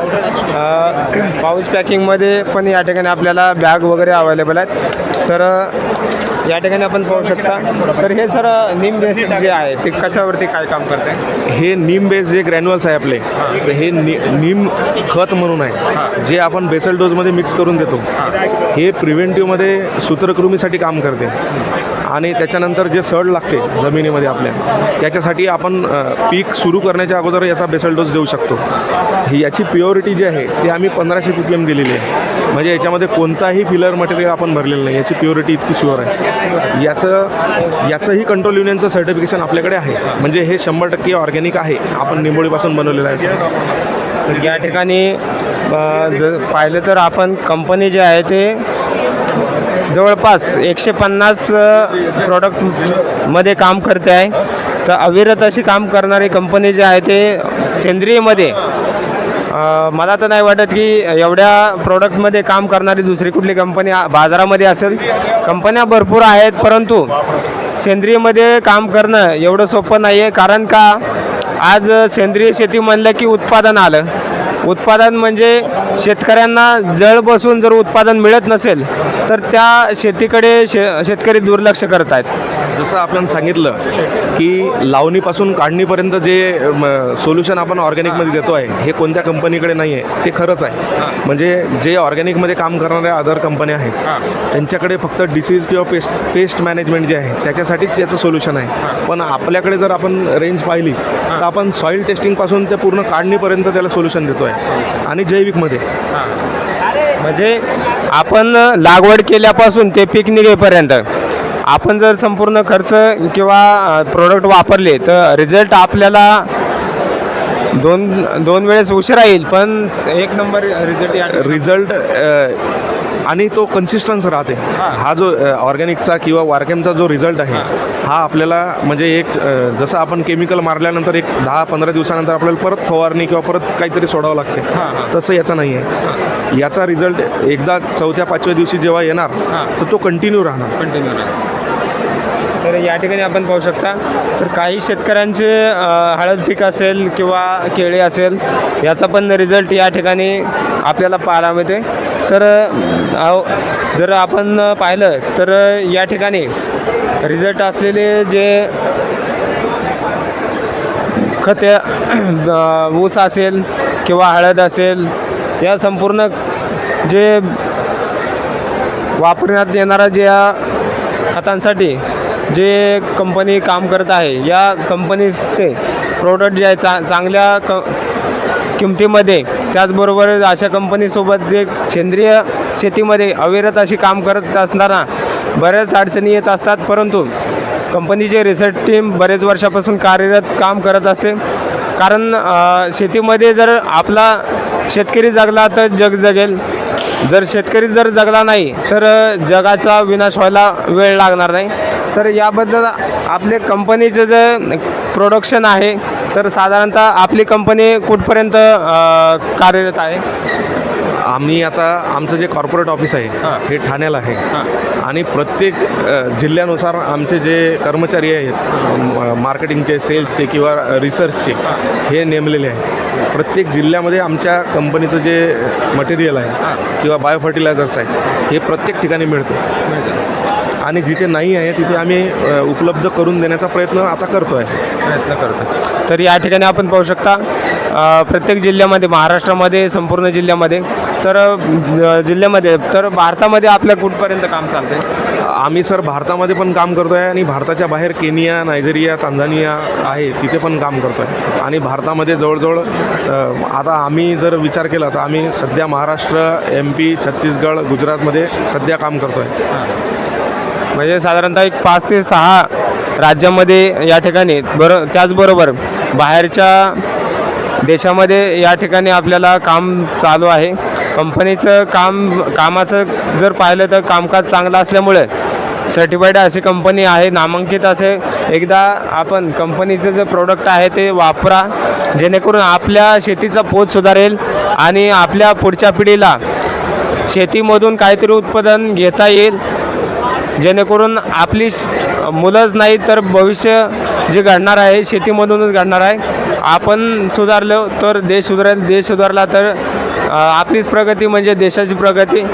पाऊच पॅकिंगमध्ये पण या ठिकाणी आपल्याला बॅग वगैरे अवेलेबल आहेत. तर या ठिकाणी आपण पाहू शकता. तर हे सर नीम बेस जे आहे ते कशावरती काय काम करते? हे नीम बेस जे ग्रॅन्युअल्स आहे आपले तर हे नीम खत म्हणून आहे जे आपण बेसल डोजमध्ये मिक्स करून देतो. हे प्रिव्हेंटिव्हमध्ये सूत्रकृमीसाठी काम करते आणि त्याच्यानंतर जे सड लागते जमिनीमध्ये आपल्या त्याच्यासाठी आपण पीक सुरू करण्याच्या अगोदर याचा बेसल डोस देऊ शकतो. याची प्युरिटी जी आहे ती आम्ही 1500 ppm दिलेली आहे. म्हणजे याच्यामध्ये कोणताही फिलर मटेरियल आपण भरलेलं नाही. याची प्युरिटी इतकी शुअर आहे. याचंही कंट्रोल युनियनचं सर्टिफिकेशन आपल्याकडे आहे. म्हणजे हे 100% ऑर्गॅनिक आहे. आपण निंबोळीपासून बनवलेलं आहे. या ठिकाणी जर पाहिलं तर आपण कंपनी जे आहे ते जवळपास 150 प्रोडक्टमध्ये काम करते आहे. तर अविरत अशी काम करणारी कंपनी जी आहे ते सेंद्रियमध्ये मला तर नाही वाटत की एवढ्या प्रोडक्टमध्ये काम करणारी दुसरी कुठली कंपनी बाजारामध्ये असेल. कंपन्या भरपूर आहेत, परंतु सेंद्रियमध्ये काम करणं एवढं सोपं नाही आहे. कारण का आज सेंद्रिय शेती म्हणलं की उत्पादन आलं. उत्पादन म्हणजे शेतकऱ्यांना जळ बसून जर उत्पादन मिळत नसेल तर त्या शेतीकडे शेतकरी दुर्लक्ष करत आहेत. जसं आपण सांगितलं की लावणीपासून काढणीपर्यंत जे सोल्युशन आपण ऑर्गॅनिकमध्ये देतो आहे हे कोणत्या कंपनीकडे नाही आहे ते खरंच आहे. म्हणजे जे ऑर्गॅनिकमध्ये काम करणाऱ्या अदर कंपन्या आहेत त्यांच्याकडे फक्त डिसीज किंवा पेस्ट मॅनेजमेंट जे आहे त्याच्यासाठीच याचं सोल्युशन आहे. पण आपल्याकडे जर आपण रेंज पाहिली तर आपण सॉईल टेस्टिंगपासून ते पूर्ण काढणीपर्यंत त्याला सोल्युशन देतो आहे. आणि जैविकमध्ये म्हणजे आपण लागवड केल्यापासून ते पीक निघेपर्यंत आपण जर संपूर्ण खर्च किंवा प्रोडक्ट वापरले तर रिझल्ट आपल्याला दोन वेळेस उशिरा येईल, पण एक नंबर रिझल्ट आणि तो कन्सिस्टन्स राहते. हा जो ऑर्गॅनिकचा किंवा वारकेमचा जो रिझल्ट आहे हा आपल्याला म्हणजे एक जसं आपण केमिकल मारल्यानंतर एक 10-15 दिवसानंतर आपल्याला परत फवारणी किंवा परत काहीतरी सोडावं लागते, तसं याचा नाही आहे. याचा रिझल्ट एकदा 4-5व्या दिवशी जेव्हा येणार तर तो कंटिन्यू राहणार. तर या ठिकाणी आपण पाहू शकता तर काही शेतकऱ्यांचे हळद पीक असेल किंवा केळी असेल याचा पण रिझल्ट या ठिकाणी आपल्याला पाहायला मिळते. तर जर आपण पाहिलं तर या ठिकाणी रिझल्ट असलेले जे खते ऊस असेल किंवा हळद असेल या संपूर्ण जे वापरण्यात येणाऱ्या ज्या खतांसाठी जे कंपनी काम करत आहे या कंपनीचे प्रोडक्ट जे आहे चांगल्या किमतीमध्ये, त्याचबरोबर अशा कंपनीसोबत जे सेंद्रिय शेतीमध्ये अविरत अशी काम करत असताना बऱ्याच अडचणी येत असतात, परंतु कंपनीचे रिसर्च टीम बरेच वर्षापासून कार्यरत काम करत असते. कारण शेतीमध्ये जर आपला शेतकरी जगला तर जग जगेल. जर शेतकरी जर जगला नाही तर जगाचा विनाश व्हायला वेळ लागणार नाही. तर याबद्दल आपले कंपनीचं जे प्रोडक्शन आहे तर साधारणतः आपली कंपनी कुठपर्यंत कार्यरत आहे? आम्ही आता आमचं जे कॉर्पोरेट ऑफिस आहे हे ठाण्याला आहे आणि प्रत्येक जिल्ह्यानुसार आमचे जे कर्मचारी आहेत मार्केटिंगचे, सेल्सचे किंवा रिसर्चचे हे नेमलेले आहे. प्रत्येक जिल्ह्यामध्ये आमच्या कंपनीचं जे मटेरियल आहे किंवा बायो फर्टिलायझर्स आहे हे प्रत्येक ठिकाणी मिळते आणि जिथे नाही आहे तिथे आम्ही उपलब्ध करून देण्याचा प्रयत्न आता करतो आहे. तर या ठिकाणी आपण पाहू शकता प्रत्येक जिल्ह्यामध्ये, महाराष्ट्रामध्ये, संपूर्ण जिल्ह्यामध्ये, तर जिल्ह्यामध्ये तर भारतामध्ये आपल्या कुठपर्यंत काम चालते? आम्ही सर भारतामध्ये पण काम करतो आहे आणि भारताच्या बाहेर केनिया, नायजेरिया, तांझानिया आहे तिथे पण काम करतो आहे आणि भारतामध्ये जवळजवळ आता आम्ही जर विचार केला तर आम्ही सध्या महाराष्ट्र, MP, छत्तीसगड, गुजरातमध्ये सध्या काम करतो आहे. म्हणजे साधारणतः एक 5 ते 6 राज्यामध्ये या ठिकाणी त्याचबरोबर बाहेरच्या देशामध्ये या ठिकाणी आपल्याला काम चालू आहे. कंपनीचं कामाचं जर पाहिलं तर कामकाज चांगलं असल्यामुळे सर्टिफाईड अशी कंपनी आहे, नामांकित असे. एकदा आपण कंपनीचं जे प्रोडक्ट आहे ते वापरा, जेणेकरून आपल्या शेतीचा पोत सुधारेल आणि आपल्या पुढच्या पिढीला शेतीमधून काहीतरी उत्पादन घेता येईल, जेणेकरून आपली मुलंच नाही तर भविष्य जे घडणार आहे शेतीमधूनच घडणार आहे. आपण सुधारलो तर देश सुधारेल, देश सुधारला तर आपलीच प्रगती म्हणजे देशाची प्रगती.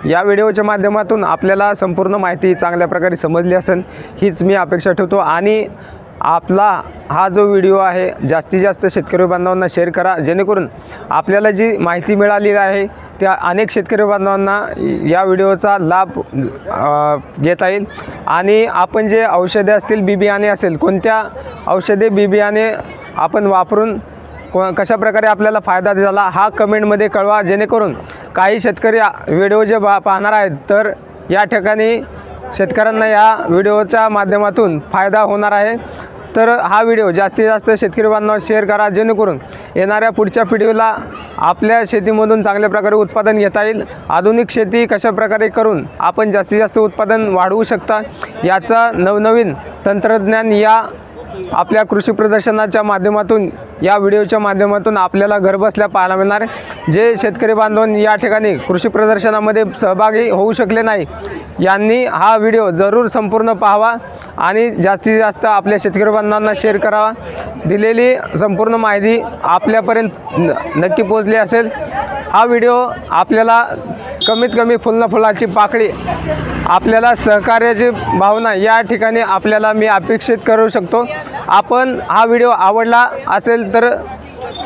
या व्हिडिओच्या माध्यमातून आपल्याला संपूर्ण माहिती चांगल्या प्रकारे समजली असेल हीच मी अपेक्षा ठेवतो आणि आपला हा जो व्हिडिओ आहे जास्तीत जास्त शेतकरी बांधवांना शेअर करा, जेणेकरून आपल्याला जी माहिती मिळालेली आहे त्या अनेक शेतकरी बांधवांना या व्हिडिओचा लाभ घेता येईल. आणि आपण जे औषधे असतील, बी बियाणे असेल, कोणत्या औषधे बी बियाणे आपण वापरून कशा प्रकारे आपल्याला फायदा झाला हा कमेंटमध्ये कळवा, जेणेकरून काही शेतकरी व्हिडिओ जे पाहणार आहेत तर या ठिकाणी शेतकऱ्यांना या व्हिडिओच्या माध्यमातून फायदा होणार आहे. तर हा व्हिडिओ जास्तीत जास्त शेतकरी बांधवांना शेअर करा, जेणेकरून येणाऱ्या पुढच्या पिढीला आपल्या शेतीमधून चांगल्या प्रकारे उत्पादन घेता येईल. आधुनिक शेती कशा प्रकारे करून आपण जास्तीत जास्त उत्पादन वाढवू शकता याचा नवनवीन तंत्रज्ञान या आपल्या कृषी प्रदर्शनाच्या माध्यमातून, या व्हिडिओच्या माध्यमातून आपल्याला घरबसल्या पाहायला मिळणार आहे. जे शेतकरी बांधवांनी या ठिकाणी कृषी प्रदर्शनामध्ये सहभागी होऊ शकले नाही यांनी हा व्हिडिओ जरूर संपूर्ण पाहावा आणि जास्तीत जास्त आपल्या शेतकरी बांधवांना शेअर करावा. दिलेली संपूर्ण माहिती आपल्यापर्यंत नक्की पोहोचली असेल. हा व्हिडिओ आपल्याला कमीत कमी फुलाची पाकळी, आपल्याला सहकार्याची भावना या ठिकाणी आपल्याला मी अपेक्षित करू शकतो. आपण हा व्हिडिओ आवडला असेल तर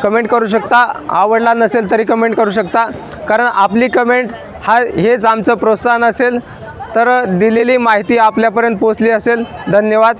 कमेंट करू शकता, आवडला नसेल तरी कमेंट करू शकता, कारण आपली कमेंट हेच आमचं प्रोत्साहन असेल. तर दिलेली माहिती आपल्यापर्यंत पोहोचली असेल. धन्यवाद.